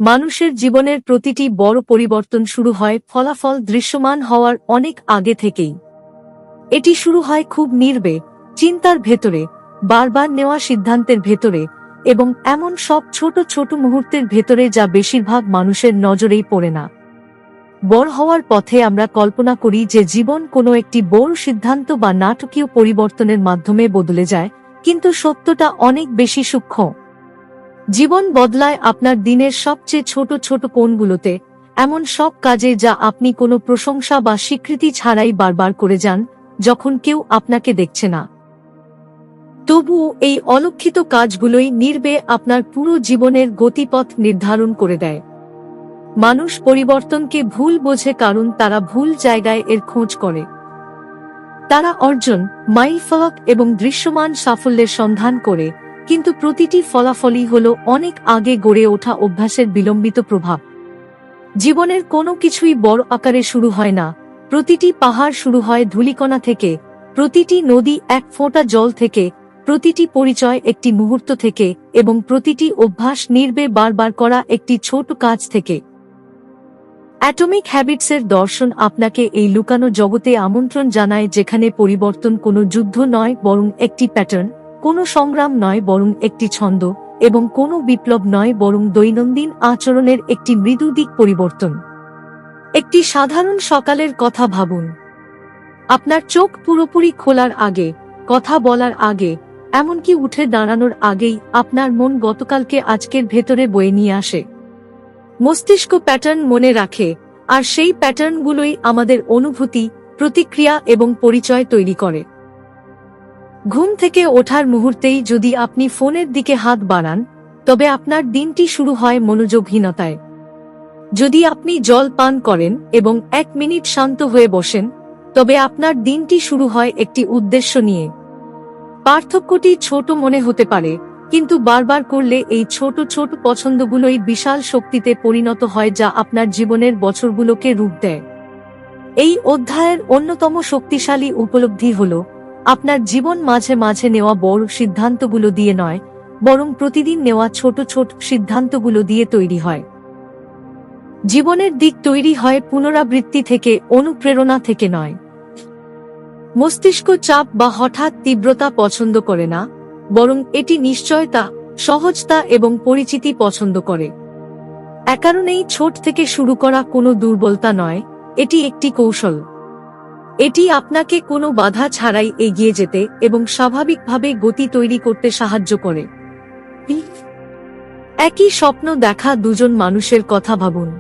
মানুষের জীবনের প্রতিটি বড় পরিবর্তন শুরু হয় ফলাফল দৃশ্যমান হওয়ার অনেক আগে থেকেই। এটি শুরু হয় খুব নির্বে চিন্তার ভেতরে, বারবার নেওয়া সিদ্ধান্তের ভেতরে, এবং এমন সব ছোট ছোট মুহূর্তের ভেতরে যা বেশিরভাগ মানুষের নজরেই পড়ে না। বড় হওয়ার পথে আমরা কল্পনা করি যে জীবন কোনো একটি বড় সিদ্ধান্ত বা নাটকীয় পরিবর্তনের মাধ্যমে বদলে যায়, কিন্তু সত্যটা অনেক বেশি সূক্ষ্ম। জীবন বদলায় আপনার দিনের সবচেয়ে ছোট ছোট কোণগুলোতে, এমন সব কাজে যা আপনি কোনো প্রশংসা বা স্বীকৃতি ছাড়াই বারবার করে যান, যখন কেউ আপনাকে দেখছে না। তবুও এই অলক্ষিত কাজগুলোই নির্বে আপনার পুরো জীবনের গতিপথ নির্ধারণ করে দেয়। মানুষ পরিবর্তনকে ভুল বোঝে কারণ তারা ভুল জায়গায় এর খোঁজ করে। তারা অর্জন, মাইলফলক এবং দৃশ্যমান সাফল্যের সন্ধান করে, কিন্তু প্রতিটি ফলাফলই হল অনেক আগে গড়ে ওঠা অভ্যাসের বিলম্বিত প্রভাব। জীবনের কোনো কিছুই বড় আকারে শুরু হয় না। প্রতিটি পাহাড় শুরু হয় ধূলিকণা থেকে, প্রতিটি নদী এক ফোঁটা জল থেকে, প্রতিটি পরিচয় একটি মুহূর্ত থেকে, এবং প্রতিটি অভ্যাস নির্বে বারবার করা একটি ছোট কাজ থেকে। অ্যাটমিক হ্যাবিটসের দর্শন আপনাকে এই লুকানো জগতে আমন্ত্রণ জানায়, যেখানে পরিবর্তন কোনো যুদ্ধ নয় বরং একটি প্যাটার্ন, কোনো সংগ্রাম নয় বরং একটি ছন্দ, এবং কোনো বিপ্লব নয় বরং দৈনন্দিন আচরণের একটি মৃদু দিক পরিবর্তন। একটি সাধারণ সকালের কথা ভাবুন। আপনার চোখ পুরোপুরি খোলার আগে, কথা বলার আগে, এমনকি উঠে দাঁড়ানোর আগেই আপনার মন গতকালকে আজকের ভেতরে বয়ে নিয়ে আসে। মস্তিষ্ক প্যাটার্ন মনে রাখে, আর সেই প্যাটার্নগুলোই আমাদের অনুভূতি, প্রতিক্রিয়া এবং পরিচয় তৈরি করে। ঘুম থেকে ওঠার মুহূর্তেই যদি আপনি ফোনের দিকে হাত বাড়ান, তবে আপনার দিনটি শুরু হয় মনোযোগহীনতায়। যদি আপনি জল পান করেন এবং 1 মিনিট শান্ত হয়ে বসেন, তবে আপনার দিনটি শুরু হয় একটি উদ্দেশ্য নিয়ে। পার্থক্যটি ছোট মনে হতে পারে, কিন্তু বারবার করলে এই ছোট ছোট পছন্দগুলোই বিশাল শক্তিতে পরিণত হয়, যা আপনার জীবনের বছরগুলোকে রূপ দেয়। এই অধ্যায়ের অন্যতম শক্তিশালী উপলব্ধি হল, আপনার জীবন মাঝে মাঝে নেওয়া বড় সিদ্ধান্তগুলো দিয়ে নয়, বরং প্রতিদিন নেওয়া ছোট ছোট সিদ্ধান্তগুলো দিয়ে তৈরি হয়। জীবনের দিক তৈরি হয় পুনরাবৃত্তি থেকে, অনুপ্রেরণা থেকে নয়। মস্তিষ্ক চাপ বা হঠাৎ তীব্রতা পছন্দ করে না, বরং এটি নিশ্চয়তা, সহজতা এবং পরিচিতি পছন্দ করে। এ কারণেই ছোট থেকে শুরু করা কোনো দুর্বলতা নয়, এটি একটি কৌশল। এটি আপনাকে কোনো বাধা ছাড়াই এগিয়ে যেতে এবং স্বাভাবিকভাবে গতি তৈরি করতে সাহায্য করে। একই স্বপ্ন দেখা দুজন মানুষের কথা ভাবুন।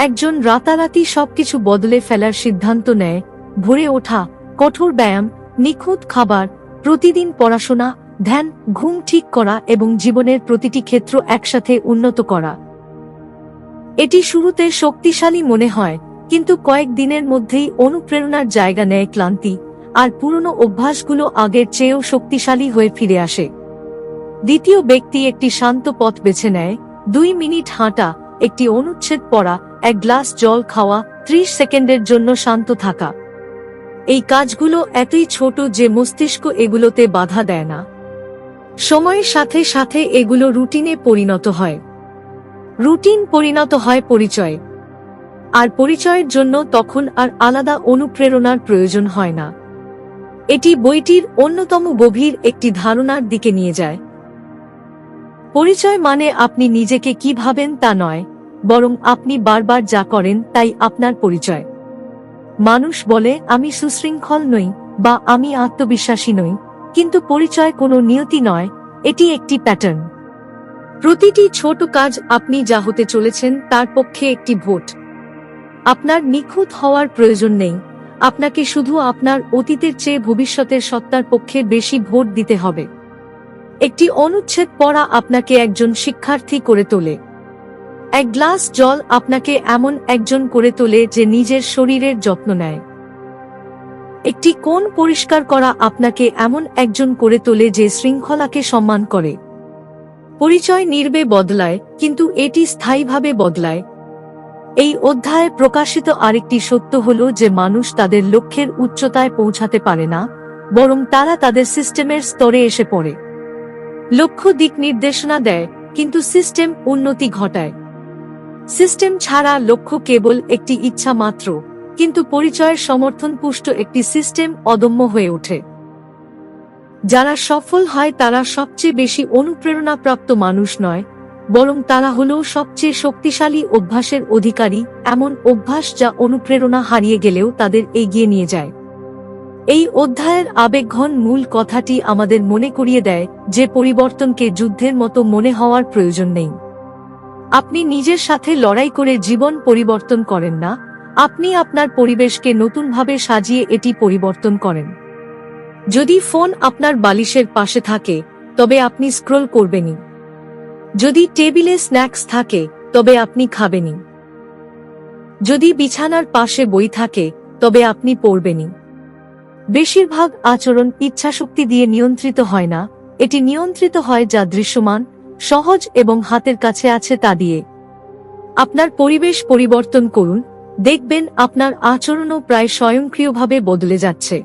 একজন রাতারাতি সবকিছু বদলে ফেলার সিদ্ধান্ত নেয়, ভোরে ওঠা, কঠোর ব্যায়াম, নিখুঁত খাবার, প্রতিদিন পড়াশোনা, ধ্যান, ঘুম ঠিক করা এবং জীবনের প্রতিটি ক্ষেত্র একসাথে উন্নত করা। এটি শুরুতে শক্তিশালী মনে হয়, কিন্তু কয়েক দিনের মধ্যেই অনুপ্রেরণার জায়গা নেয় ক্লান্তি, আর পুরনো অভ্যাসগুলো আগের চেয়েও শক্তিশালী হয়ে ফিরে আসে। দ্বিতীয় ব্যক্তি একটি শান্ত পথ বেছে নেয়, 2 মিনিট হাঁটা, একটি অনুচ্ছেদ পড়া, 1 গ্লাস জল খাওয়া, 30 সেকেন্ডের জন্য শান্ত থাকা। এই কাজগুলো এতই ছোট যে মস্তিষ্ক এগুলোতে বাধা দেয় না। সময়ের সাথে সাথে এগুলো রুটিনে পরিণত হয়। রুটিন পরিণত হয় পরিচয়, আর পরিচয়ের জন্য তখন আর আলাদা অনুপ্রেরণার প্রয়োজন হয় না। এটি বইটির অন্যতম গভীর একটি ধারণার দিকে নিয়ে যায়। পরিচয় মানে আপনি নিজেকে কি ভাবেন তা নয়, বরং আপনি বারবার যা করেন তাই আপনার পরিচয়। মানুষ বলে আমি সুশৃঙ্খল নই বা আমি আত্মবিশ্বাসী নই, কিন্তু পরিচয় কোনো নিয়তি নয়, এটি একটি প্যাটার্ন। প্রতিটি ছোট কাজ আপনি যা হতে চলেছেন তার পক্ষে একটি ভোট। আপনার নিখুঁত হওয়ার প্রয়োজন নেই, আপনাকে শুধু আপনার অতীতের চেয়ে ভবিষ্যতের সত্তার পক্ষে বেশি ভোট দিতে হবে। একটি অনুচ্ছেদ পড়া আপনাকে একজন শিক্ষার্থী করে তোলে। 1 গ্লাস জল আপনাকে এমন একজন করে তোলে যে নিজের শরীরের যত্ন নেয়। একটি কোণ পরিষ্কার করা আপনাকে এমন একজন করে তোলে যে শৃঙ্খলাকে সম্মান করে। পরিচয় নির্বে বদলায়, কিন্তু এটি স্থায়ীভাবে বদলায়। এই অধ্যায়ে প্রকাশিত আরেকটি সত্য হল যে মানুষ তাদের লক্ষ্যের উচ্চতায় পৌঁছাতে পারে না, বরং তারা তাদের সিস্টেমের স্তরে এসে পড়ে। লক্ষ্য দিক নির্দেশনা দেয়, কিন্তু সিস্টেম উন্নতি ঘটায়। সিস্টেম ছাড়া লক্ষ্য কেবল একটি ইচ্ছা মাত্র, কিন্তু পরিচয়ের সমর্থন পুষ্ট একটি সিস্টেম অদম্য হয়ে ওঠে। যারা সফল হয় তারা সবচেয়ে বেশি অনুপ্রেরণাপ্রাপ্ত মানুষ নয়, বরং তারা হল সবচেয়ে শক্তিশালী অভ্যাসের অধিকারী, এমন অভ্যাস যা অনুপ্রেরণা হারিয়ে গেলেও তাদের এগিয়ে নিয়ে যায়। এই অধ্যায়ের আবেগঘন মূল কথাটি আমাদের মনে করিয়ে দেয় যে পরিবর্তনকে যুদ্ধের মতো মনে হওয়ার প্রয়োজন নেই। আপনি নিজের সাথে লড়াই করে জীবন পরিবর্তন করেন না, আপনি আপনার পরিবেশকে নতুনভাবে সাজিয়ে এটি পরিবর্তন করেন। যদি ফোন আপনার বালিশের পাশে থাকে, তবে আপনি স্ক্রল করবেনই। যদি টেবিলে স্ন্যাক্স থাকে, তবে আপনি খাবেনই। যদি বিছানার পাশে বই থাকে, তবে আপনি পড়বেনই। বেশিরভাগ আচরণ ইচ্ছাশক্তি দিয়ে নিয়ন্ত্রিত হয় না, এটি নিয়ন্ত্রিত হয় যা দৃশ্যমান, সহজ এবং হাতের কাছে আছে তা দিয়ে। আপনার পরিবেশ পরিবর্তন করুন, দেখবেন আপনার আচরণও প্রায় স্বয়ংক্রিয়ভাবে বদলে যাচ্ছে।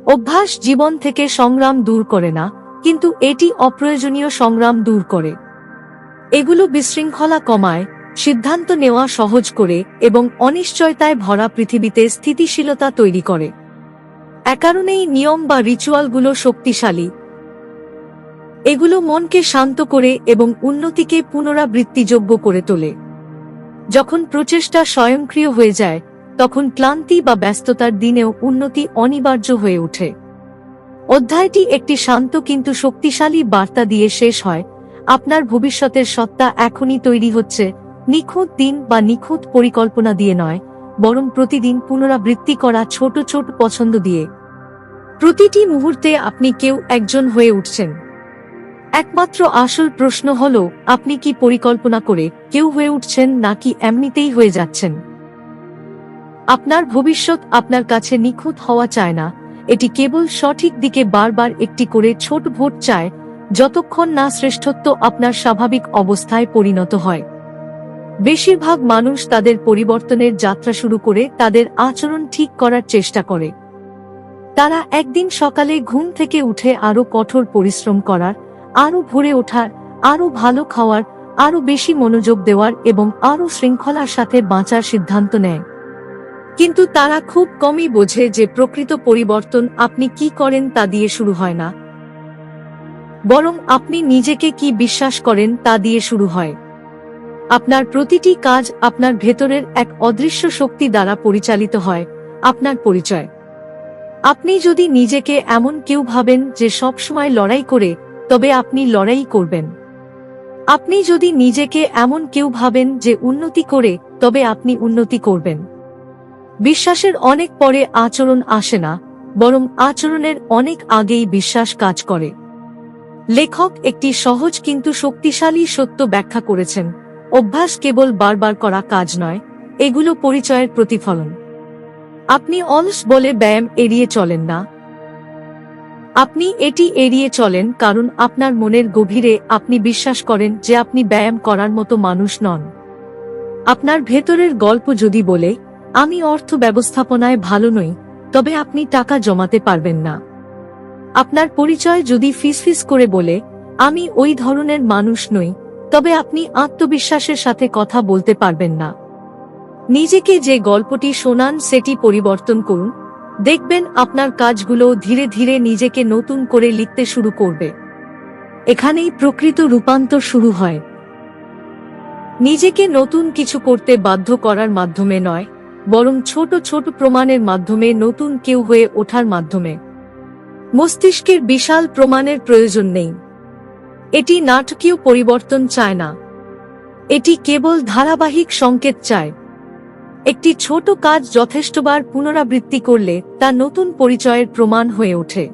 অভ্যাস জীবন থেকে সংগ্রাম দূর করে না, কিন্তু এটি অপ্রয়োজনীয় সংগ্রাম দূর করে। এগুলো বিশৃঙ্খলা কমায়, সিদ্ধান্ত নেওয়া সহজ করে এবং অনিশ্চয়তায় ভরা পৃথিবীতে স্থিতিশীলতা তৈরি করে। এ কারণেই নিয়ম বা রিচুয়ালগুলো শক্তিশালী। এগুলো মনকে শান্ত করে এবং উন্নতিকে পুনরাবৃত্তিযোগ্য করে তোলে। যখন প্রচেষ্টা স্বয়ংক্রিয় হয়ে যায়, তখন ক্লান্তি বা ব্যস্ততার দিনেও উন্নতি অনিবার্য হয়ে ওঠে। অধ্যায়টি একটি শান্ত কিন্তু শক্তিশালী বার্তা দিয়ে শেষ হয়। আপনার ভবিষ্যতের সত্তা এখনই তৈরি হচ্ছে, নিখুঁত দিন বা নিখুঁত পরিকল্পনা দিয়ে নয়, বরং প্রতিদিন পুনরাবৃত্তি করা ছোট ছোট পছন্দ দিয়ে। প্রতিটি মুহূর্তে আপনি কেউ একজন হয়ে উঠছেন। একমাত্র আসল প্রশ্ন হল, আপনি কি পরিকল্পনা করে কেউ হয়ে উঠছেন নাকি এমনিতেই হয়ে যাচ্ছেন? আপনার ভবিষ্যৎ আপনার কাছে নিখুঁত হওয়া চায় না, এটি কেবল সঠিক দিকে বারবার একটি করে ছোট ভোট চায়, যতক্ষণ না শ্রেষ্ঠত্ব আপনার স্বাভাবিক অবস্থায় পরিণত হয়। বেশিরভাগ মানুষ তাদের পরিবর্তনের যাত্রা শুরু করে তাদের আচরণ ঠিক করার চেষ্টা করে। তারা একদিন সকালে ঘুম থেকে উঠে আরো কঠোর পরিশ্রম করার, আরো ভোরে ওঠার, আরো ভালো খাওয়ার, আরো বেশি মনোযোগ দেওয়ার এবং আরো শৃঙ্খলার সাথে বাঁচার সিদ্ধান্ত নেয়। কিন্তু তারা খুব কমই বোঝে যে প্রকৃত পরিবর্তন আপনি কি করেন তা দিয়ে শুরু হয় না, বরং আপনি নিজেকে কি বিশ্বাস করেন তা দিয়ে শুরু হয়। আপনার প্রতিটি কাজ আপনার ভেতরের এক অদৃশ্য শক্তি দ্বারা পরিচালিত হয়, আপনার পরিচয়। আপনি যদি নিজেকে এমন কেউ ভাবেন যে সবসময় লড়াই করে, তবে আপনি লড়াই করবেন। আপনি যদি নিজেকে এমন কেউ ভাবেন যে উন্নতি করে, তবে আপনি উন্নতি করবেন। বিশ্বাসের অনেক পরে আচরণ আসে না, বরং আচরণের অনেক আগেই বিশ্বাস কাজ করে। লেখক একটি সহজ কিন্তু শক্তিশালী সত্য ব্যাখ্যা করেছেন: অভ্যাস কেবল বারবার করা কাজ নয়, এগুলো পরিচয়ের প্রতিফলন। আপনি অলস বলে ব্যায়াম এড়িয়ে চলেন না, আপনি এটি এড়িয়ে চলেন কারণ আপনার মনের গভীরে আপনি বিশ্বাস করেন যে আপনি ব্যায়াম করার মতো মানুষ নন। আপনার ভেতরের গল্প যদি বলে, আমি অর্থ ব্যবস্থাপনায় ভালো নই, তবে আপনি টাকা জমাতে পারবেন না। আপনার পরিচয় যদি ফিসফিস করে বলে, আমি ওই ধরনের মানুষ নই, তবে আপনি আত্মবিশ্বাসের সাথে কথা বলতে পারবেন না। নিজেকে যে গল্পটি শোনান সেটি পরিবর্তন করুন, দেখবেন আপনার কাজগুলো ধীরে ধীরে নিজেকে নতুন করে লিখতে শুরু করবে। এখানেই প্রকৃত রূপান্তর শুরু হয়। নিজেকে নতুন কিছু করতে বাধ্য করার মাধ্যমে নয়, বরং ছোট ছোট প্রমাণের মাধ্যমে নতুন কেউ হয়ে ওঠার মাধ্যমে। মস্তিষ্কের বিশাল প্রমাণের প্রয়োজন নেই। এটি নাটকীয় পরিবর্তন চায় না, এটি কেবল ধারাবাহিক সংকেত চায়। একটি ছোট কাজ যথেষ্টবার পুনরাবৃত্তি করলে তা নতুন পরিচয়ের প্রমাণ হয়ে ওঠে।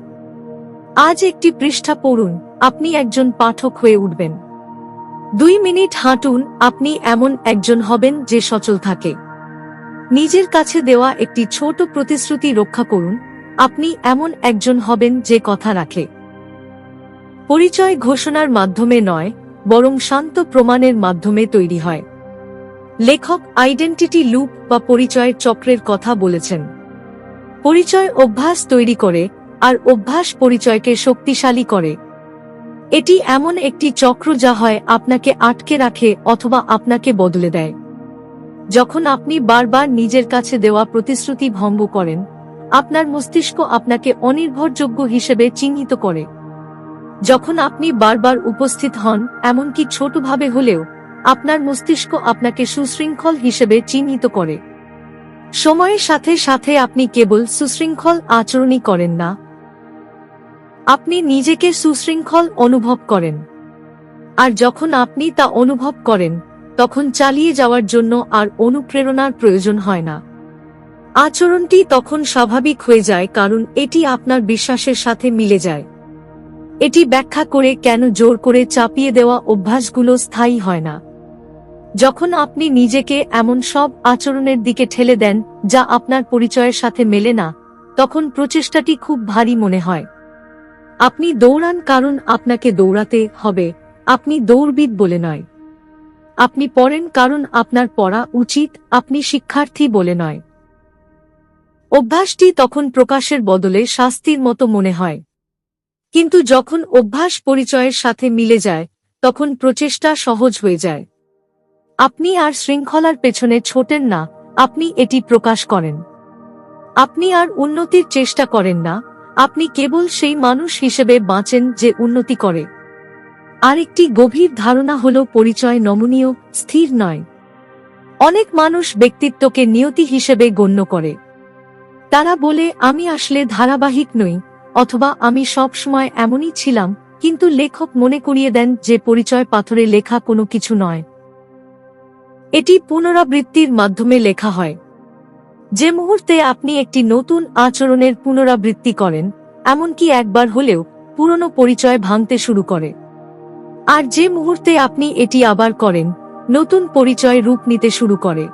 আজ একটি পৃষ্ঠা পড়ুন, আপনি একজন পাঠক হয়ে উঠবেন। 2 মিনিট হাঁটুন, আপনি এমন একজন হবেন যে সচল থাকে। নিজের কাছে দেওয়া একটি ছোট প্রতিশ্রুতি রক্ষা করুন, আপনি এমন একজন হবেন যে কথা রাখে। পরিচয় ঘোষণার মাধ্যমে নয়, বরং শান্ত প্রমাণের মাধ্যমে তৈরি হয়। লেখক আইডেন্টিটি লুপ বা পরিচয়ের চক্রের কথা বলেছেন। পরিচয় অভ্যাস তৈরি করে, আর অভ্যাস পরিচয়কে শক্তিশালী করে। এটি এমন একটি চক্র যা হয় আপনাকে আটকে রাখে অথবা আপনাকে বদলে দেয়। যখন আপনি বারবার নিজের কাছে দেওয়া প্রতিশ্রুতি ভঙ্গ করেন, আপনার মস্তিষ্ক আপনাকে অনির্ভরযোগ্য হিসেবে চিহ্নিত করে। যখন আপনি বারবার উপস্থিত হন, এমনকি ছোটভাবে হলেও, আপনার মস্তিষ্ক আপনাকে সুশৃঙ্খল হিসেবে চিহ্নিত করে। সময়ের সাথে সাথে আপনি কেবল সুশৃঙ্খল আচরণই করেন না, আপনি নিজেকে সুশৃঙ্খল অনুভব করেন। আর যখন আপনি তা অনুভব করেন, তখন চালিয়ে যাওয়ার জন্য আর অনুপ্রেরণার প্রয়োজন হয় না। আচরণটি তখন স্বাভাবিক হয়ে যায়, কারণ এটি আপনার বিশ্বাসের সাথে মিলে যায়। এটি ব্যাখ্যা করে কেন জোর করে চাপিয়ে দেওয়া অভ্যাসগুলো স্থায়ী হয় না। যখন আপনি নিজেকে এমন সব আচরণের দিকে ঠেলে দেন যা আপনার পরিচয়ের সাথে মেলে না, তখন প্রচেষ্টাটি খুব ভারী মনে হয়। আপনি দৌড়ান কারণ আপনাকে দৌড়াতে হবে, আপনি দৌড়বিদ বলে নয়। আপনি পড়েন কারণ আপনার পড়া উচিত, আপনি শিক্ষার্থী বলে নয়। অভ্যাসটি তখন প্রকাশের বদলে শাস্তির মতো মনে হয়। কিন্তু যখন অভ্যাস পরিচয়ের সাথে মিলে যায়, তখন প্রচেষ্টা সহজ হয়ে যায়। আপনি আর শৃঙ্খলার পেছনে ছোটেন না, আপনি এটি প্রকাশ করেন। আপনি আর উন্নতির চেষ্টা করেন না, আপনি কেবল সেই মানুষ হিসেবে বাঁচেন যে উন্নতি করে। আরেকটি গভীর ধারণা হল পরিচয় নমনীয়, স্থির নয়। অনেক মানুষ ব্যক্তিত্বকে নিয়তি হিসেবে গণ্য করে। তারা বলে, আমি আসলে ধারাবাহিক নই, অথবা আমি সব সময় এমনই ছিলাম। কিন্তু লেখক মনে করিয়ে দেন যে পরিচয় পাথরে লেখা কোনো কিছু নয়, এটি পুনরাবৃত্তির মাধ্যমে লেখা হয়। যে মুহূর্তে আপনি একটি নতুন আচরণের পুনরাবৃত্তি করেন, এমনকি একবার হলেও, পুরনো পরিচয় ভাঙতে শুরু করে। আর যে মুহূর্তে আপনি এটি আবার করেন, নতুন পরিচয় রূপ নিতে শুরু করে।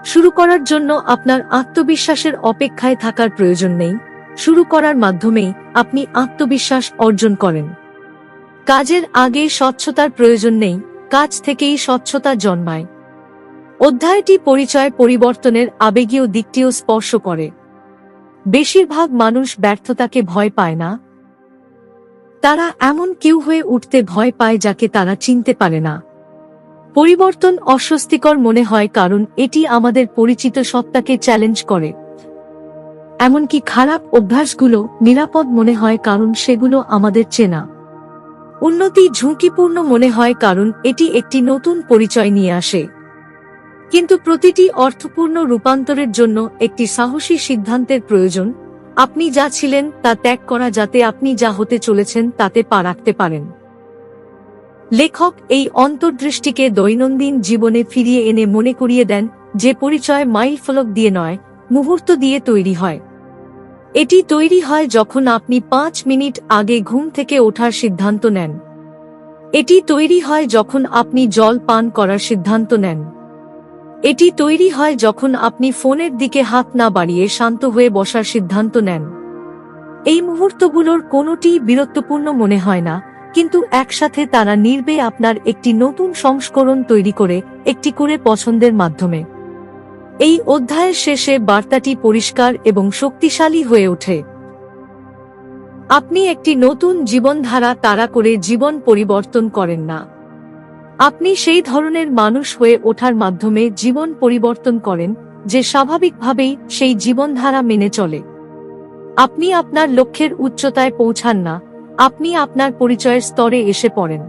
শুরু করার জন্য আপনার আত্মবিশ্বাসের অপেক্ষায় থাকার প্রয়োজন নেই, শুরু করার মাধ্যমেই আপনি আত্মবিশ্বাস অর্জন করেন। কাজের আগে স্বচ্ছতার প্রয়োজন নেই, কাজ থেকেই স্বচ্ছতা জন্মায়। অধ্যায়টি পরিচয় পরিবর্তনের আবেগীয় দিকটিও স্পর্শ করে। বেশিরভাগ মানুষ ব্যর্থতাকে ভয় পায় না, তারা এমন কেউ হয়ে উঠতে ভয় পায় যাকে তারা চিনতে পারে না। পরিবর্তন অস্বস্তিকর মনে হয় কারণ এটি আমাদের পরিচিত সত্তাকে চ্যালেঞ্জ করে। এমনকি খারাপ অভ্যাসগুলো নিরাপদ মনে হয় কারণ সেগুলো আমাদের চেনা। উন্নতি ঝুঁকিপূর্ণ মনে হয় কারণ এটি একটি নতুন পরিচয় নিয়ে আসে। কিন্তু প্রতিটি অর্থপূর্ণ রূপান্তরের জন্য একটি সাহসী সিদ্ধান্তের প্রয়োজন। আপনি যা ছিলেন তা ত্যাগ করা, যাতে আপনি যা হতে চলেছেন তাতে পা রাখতে পারেন। লেখক এই অন্তর্দৃষ্টিকে দৈনন্দিন জীবনে ফিরিয়ে এনে মনে করিয়ে দেন যে পরিচয় মাইলফলক দিয়ে নয়, মুহূর্ত দিয়ে তৈরি হয়। এটি তৈরি হয় যখন আপনি 5 মিনিট আগে ঘুম থেকে ওঠার সিদ্ধান্ত নেন। এটি তৈরি হয় যখন আপনি জল পান করার সিদ্ধান্ত নেন। এটি তৈরি হয় যখন আপনি ফোনের দিকে হাত না বাড়িয়ে শান্ত হয়ে বসার সিদ্ধান্ত নেন। এই মুহূর্তগুলোর কোনোটিই বিরক্তপূর্ণ মনে হয় না, কিন্তু একসাথে তারা নির্বে আপনার একটি নতুন সংস্করণ তৈরি করে, একটি করে পছন্দের মাধ্যমে। এই অধ্যায়ের শেষে বার্তাটি পরিষ্কার এবং শক্তিশালী হয়ে ওঠে। আপনি একটি নতুন জীবনধারা তাড়া করে জীবন পরিবর্তন করেন না, আপনি সেই ধরনের মানুষ হয়ে ওঠার মাধ্যমে জীবন পরিবর্তন করেন যে স্বাভাবিকভাবেই সেই জীবনধারা মেনে চলে। আপনি আপনার লক্ষ্যের উচ্চতায় পৌঁছান না, আপনি আপনার পরিচয়ের স্তরে এসে পড়েন।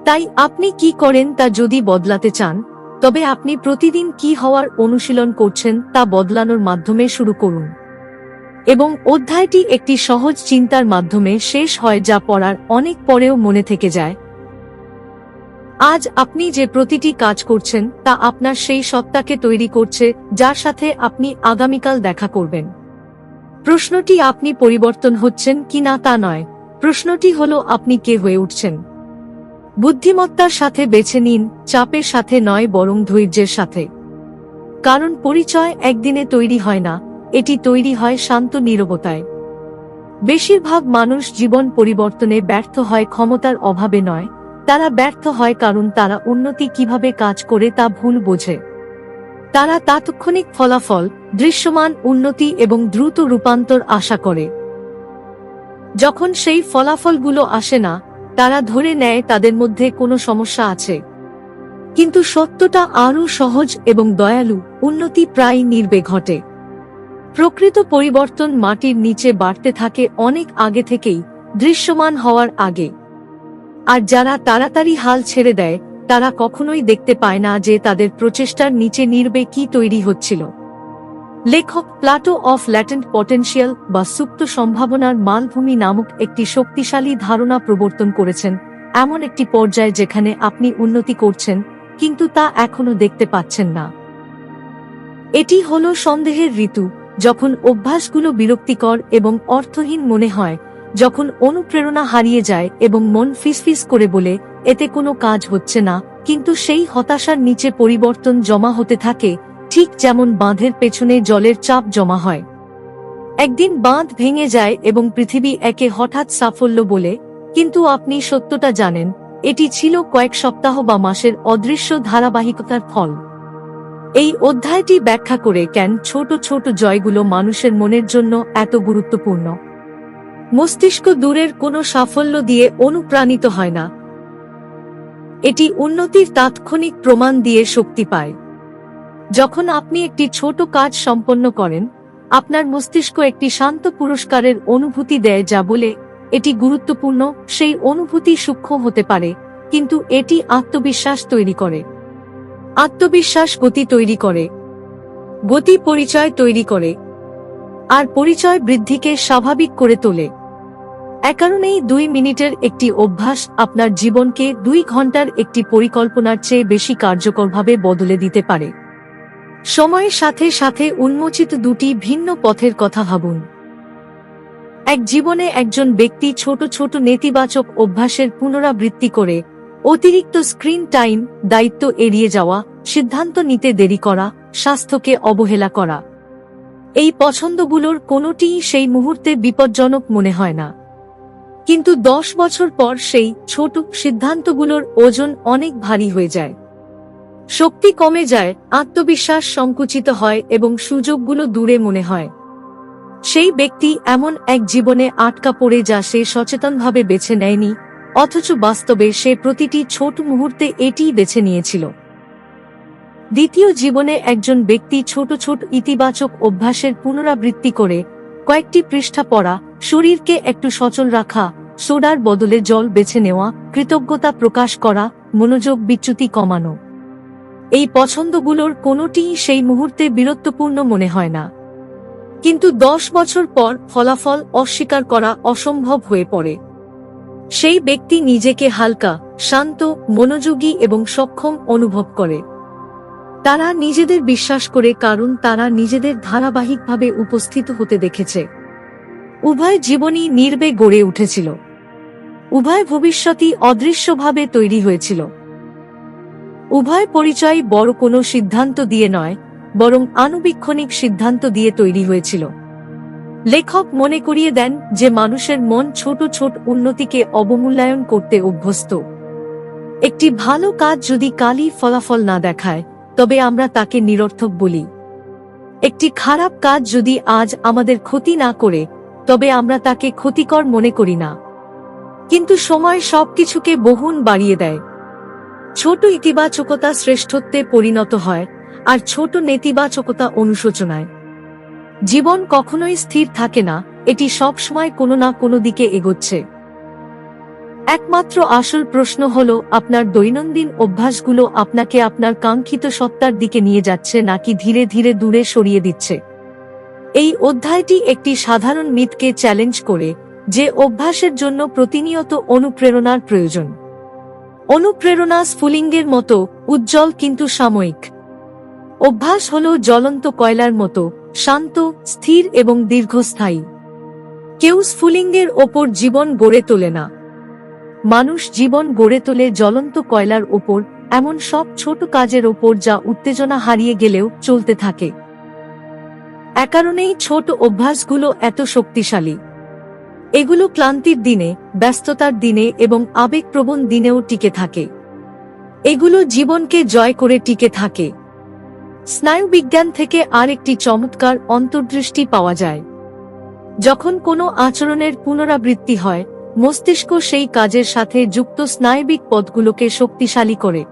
তাই আপনি কি করেন তা যদি বদলাতে চান, তবে আপনি প্রতিদিন কি হওয়ার অনুশীলন করছেন তা বদলানোর মাধ্যমে শুরু করুন। এবং অধ্যায়টি একটি সহজ চিন্তার মাধ্যমে শেষ হয় যা পড়ার অনেক পরেও মনে থেকে যায়। আজ আপনি যে প্রতিটি কাজ করছেন তা আপনার সেই সত্তাকে তৈরি করছে যার সাথে আপনি আগামীকাল দেখা করবেন। প্রশ্নটি আপনি পরিবর্তন হচ্ছেন কি না তা নয়, প্রশ্নটি হলো আপনি কে হয়ে উঠছেন। বুদ্ধিমত্তার সাথে বেছে নিন, চাপের সাথে নয় বরং ধৈর্যের সাথে। কারণ পরিচয় একদিনে তৈরি হয় না, এটি তৈরি হয় শান্ত নীরবতায়। বেশিরভাগ মানুষ জীবন পরিবর্তনে ব্যর্থ হয় ক্ষমতার অভাবে নয়, তারা ব্যর্থ হয় কারণ তারা উন্নতি কিভাবে কাজ করে তা ভুল বোঝে। তারা তাৎক্ষণিক ফলাফল, দৃশ্যমান উন্নতি এবং দ্রুত রূপান্তর আশা করে। যখন সেই ফলাফলগুলো আসে না, তারা ধরে নেয় তাদের মধ্যে কোনো সমস্যা আছে। কিন্তু সত্যটা আরও সহজ এবং দয়ালু, উন্নতি প্রায় নির্বে ঘটে। প্রকৃত পরিবর্তন মাটির নিচে বাড়তে থাকে অনেক আগে থেকেই, দৃশ্যমান হওয়ার আগে। আর যারা তাড়াতাড়ি হাল ছেড়ে দেয় তারা কখনোই দেখতে পায় না যে তাদের প্রচেষ্টার নিচে নির্বে কি তৈরি হচ্ছিল। লেখক প্লাটো অফ ল্যাটেন্ট পটেনশিয়াল বা সুপ্ত সম্ভাবনার মালভূমি নামক একটি শক্তিশালী ধারণা প্রবর্তন করেছেন, এমন একটি পর্যায় যেখানে আপনি উন্নতি করছেন কিন্তু তা এখনো দেখতে পাচ্ছেন না। এটি হলো সন্দেহের ঋতু, যখন অভ্যাসগুলো বিরক্তিকর এবং অর্থহীন মনে হয়, যখন অনুপ্রেরণা হারিয়ে যায় এবং মন ফিসফিস করে বলে এতে কোনো কাজ হচ্ছে না, কিন্তু সেই হতাশার নিচে পরিবর্তন জমা হতে থাকে, ঠিক যেমন বাঁধের পেছনে জলের চাপ জমা হয়। একদিন বাঁধ ভেঙে যায় এবং পৃথিবী একে হঠাৎ সাফল্য বলে, কিন্তু আপনি সত্যটা জানেন, এটি ছিল কয়েক সপ্তাহ বা মাসের অদৃশ্য ধারাবাহিকতার ফল। এই অধ্যায়টি ব্যাখ্যা করে কেন ছোট ছোট জয়গুলো মানুষের মনের জন্য এত গুরুত্বপূর্ণ। মস্তিষ্ক দূরের কোনো সাফল্য দিয়ে অনুপ্রাণিত হয় না, এটি উন্নতির তাৎক্ষণিক প্রমাণ দিয়ে শক্তি পায়। যখন আপনি একটি ছোট কাজ সম্পন্ন করেন, আপনার মস্তিষ্ক একটি শান্ত পুরস্কারের অনুভূতি দেয় যা বলে এটি গুরুত্বপূর্ণ। সেই অনুভূতি সূক্ষ্ম হতে পারে, কিন্তু এটি আত্মবিশ্বাস তৈরি করে। আত্মবিশ্বাস গতি তৈরি করে, গতি পরিচয় তৈরি করে, আর পরিচয় বৃদ্ধিকে স্বাভাবিক করে তোলে। এ কারণেই 2 মিনিটের একটি অভ্যাস আপনার জীবনকে 2 ঘন্টার একটি পরিকল্পনার চেয়ে বেশি কার্যকরভাবে বদলে দিতে পারে। সময়ের সাথে সাথে উন্মোচিত 2টি ভিন্ন পথের কথা ভাবুন। এক জীবনে একজন ব্যক্তি ছোট ছোট নেতিবাচক অভ্যাসের পুনরাবৃত্তি করে, অতিরিক্ত স্ক্রিন টাইম, দায়িত্ব এড়িয়ে যাওয়া, সিদ্ধান্ত নিতে দেরি করা, স্বাস্থ্যকে অবহেলা করা। এই পছন্দগুলোর কোনোটিই সেই মুহূর্তে বিপজ্জনক মনে হয় না, কিন্তু 10 বছর পর সেই ছোট সিদ্ধান্তগুলোর ওজন অনেক ভারী হয়ে যায়। শক্তি কমে যায়, আত্মবিশ্বাস সংকুচিত হয় এবং সুযোগগুলো দূরে মনে হয়। সেই ব্যক্তি এমন এক জীবনে আটকা পড়ে যা সে সচেতনভাবে বেছে নেয়নি, অথচ বাস্তবে সে প্রতিটি ছোট মুহূর্তে এটিই বেছে নিয়েছিল। দ্বিতীয় জীবনে একজন ব্যক্তি ছোট ছোট ইতিবাচক অভ্যাসের পুনরাবৃত্তি করে, কয়েকটি পৃষ্ঠা পড়া, শরীরকে একটু সচল রাখা, সোডার বদলে জল বেছে নেওয়া, কৃতজ্ঞতা প্রকাশ করা, মনোযোগ বিচ্যুতি কমানো। এই পছন্দগুলোর কোনোটিই সেই মুহূর্তে বীরত্বপূর্ণ মনে হয় না, কিন্তু 10 বছর পর ফলাফল অস্বীকার করা অসম্ভব হয়ে পড়ে। সেই ব্যক্তি নিজেকে হালকা, শান্ত, মনোযোগী এবং সক্ষম অনুভব করে। তারা নিজেদের বিশ্বাস করে কারণ তারা নিজেদের ধারাবাহিকভাবে উপস্থিত হতে দেখেছে। উভয় জীবনই নির্বে গড়ে উঠেছিল, উভয় ভবিষ্যতই অদৃশ্যভাবে তৈরি হয়েছিল। উভয় পরিচয় বড় কোনো সিদ্ধান্ত দিয়ে নয়, বরং আনুবীক্ষণিক সিদ্ধান্ত দিয়ে তৈরি হয়েছিল। লেখক মনে করিয়ে দেন যে মানুষের মন ছোট ছোট উন্নতিকে অবমূল্যায়ন করতে অভ্যস্ত। একটি ভালো কাজ যদি কালই ফলাফল না দেখায়, তবে আমরা তাকে নিরর্থক বলি। একটি খারাপ কাজ যদি আজ আমাদের ক্ষতি না করে, তবে আমরা তাকে ক্ষতিকর মনে করি না। কিন্তু সময় সবকিছুকে বহুগুণ বাড়িয়ে দেয়। ছোট ইতিবাচকতা শ্রেষ্ঠত্বে পরিণত হয়, আর ছোট নেতিবাচকতা অনুশোচনায়। জীবন কখনোই স্থির থাকে না, এটি সবসময় কোনো না কোনো দিকে এগোচ্ছে। একমাত্র আসল প্রশ্ন হলো, আপনার দৈনন্দিন অভ্যাসগুলো আপনাকে আপনার কাঙ্ক্ষিত সত্তার দিকে নিয়ে যাচ্ছে নাকি ধীরে ধীরে দূরে সরিয়ে দিচ্ছে। এই অধ্যায়টি একটি সাধারণ মিথকে চ্যালেঞ্জ করে, যে অভ্যাসের জন্য প্রতিনিয়ত অনুপ্রেরণার প্রয়োজন। অনুপ্রেরণা স্ফুলিঙ্গের মতো উজ্জ্বল কিন্তু সাময়িক। অভ্যাস হলো জ্বলন্ত কয়লার মতো শান্ত, স্থির এবং দীর্ঘস্থায়ী। কেউ স্ফুলিঙ্গের ওপর জীবন গড়ে তোলে না, মানুষ জীবন গড়ে তোলে জ্বলন্ত কয়লার ওপর, এমন সব ছোট কাজের ওপর যা উত্তেজনা হারিয়ে গেলেও চলতে থাকে। এ কারণেই ছোট অভ্যাসগুলো এত শক্তিশালী। এগুলো ক্লান্তির দিনে, ব্যস্ততার দিনে এবং আবেগপ্রবণ দিনেও টিকে থাকে। এগুলো জীবনকে জয় করে টিকে থাকে। স্নায়ুবিজ্ঞান থেকে আরেকটি চমৎকার অন্তর্দৃষ্টি পাওয়া যায়। যখন কোনো আচরণের পুনরাবৃত্তি হয়, মস্তিষ্ক সেই কাজের সাথে যুক্ত স্নায়বিক পথগুলোকে শক্তিশালী করে।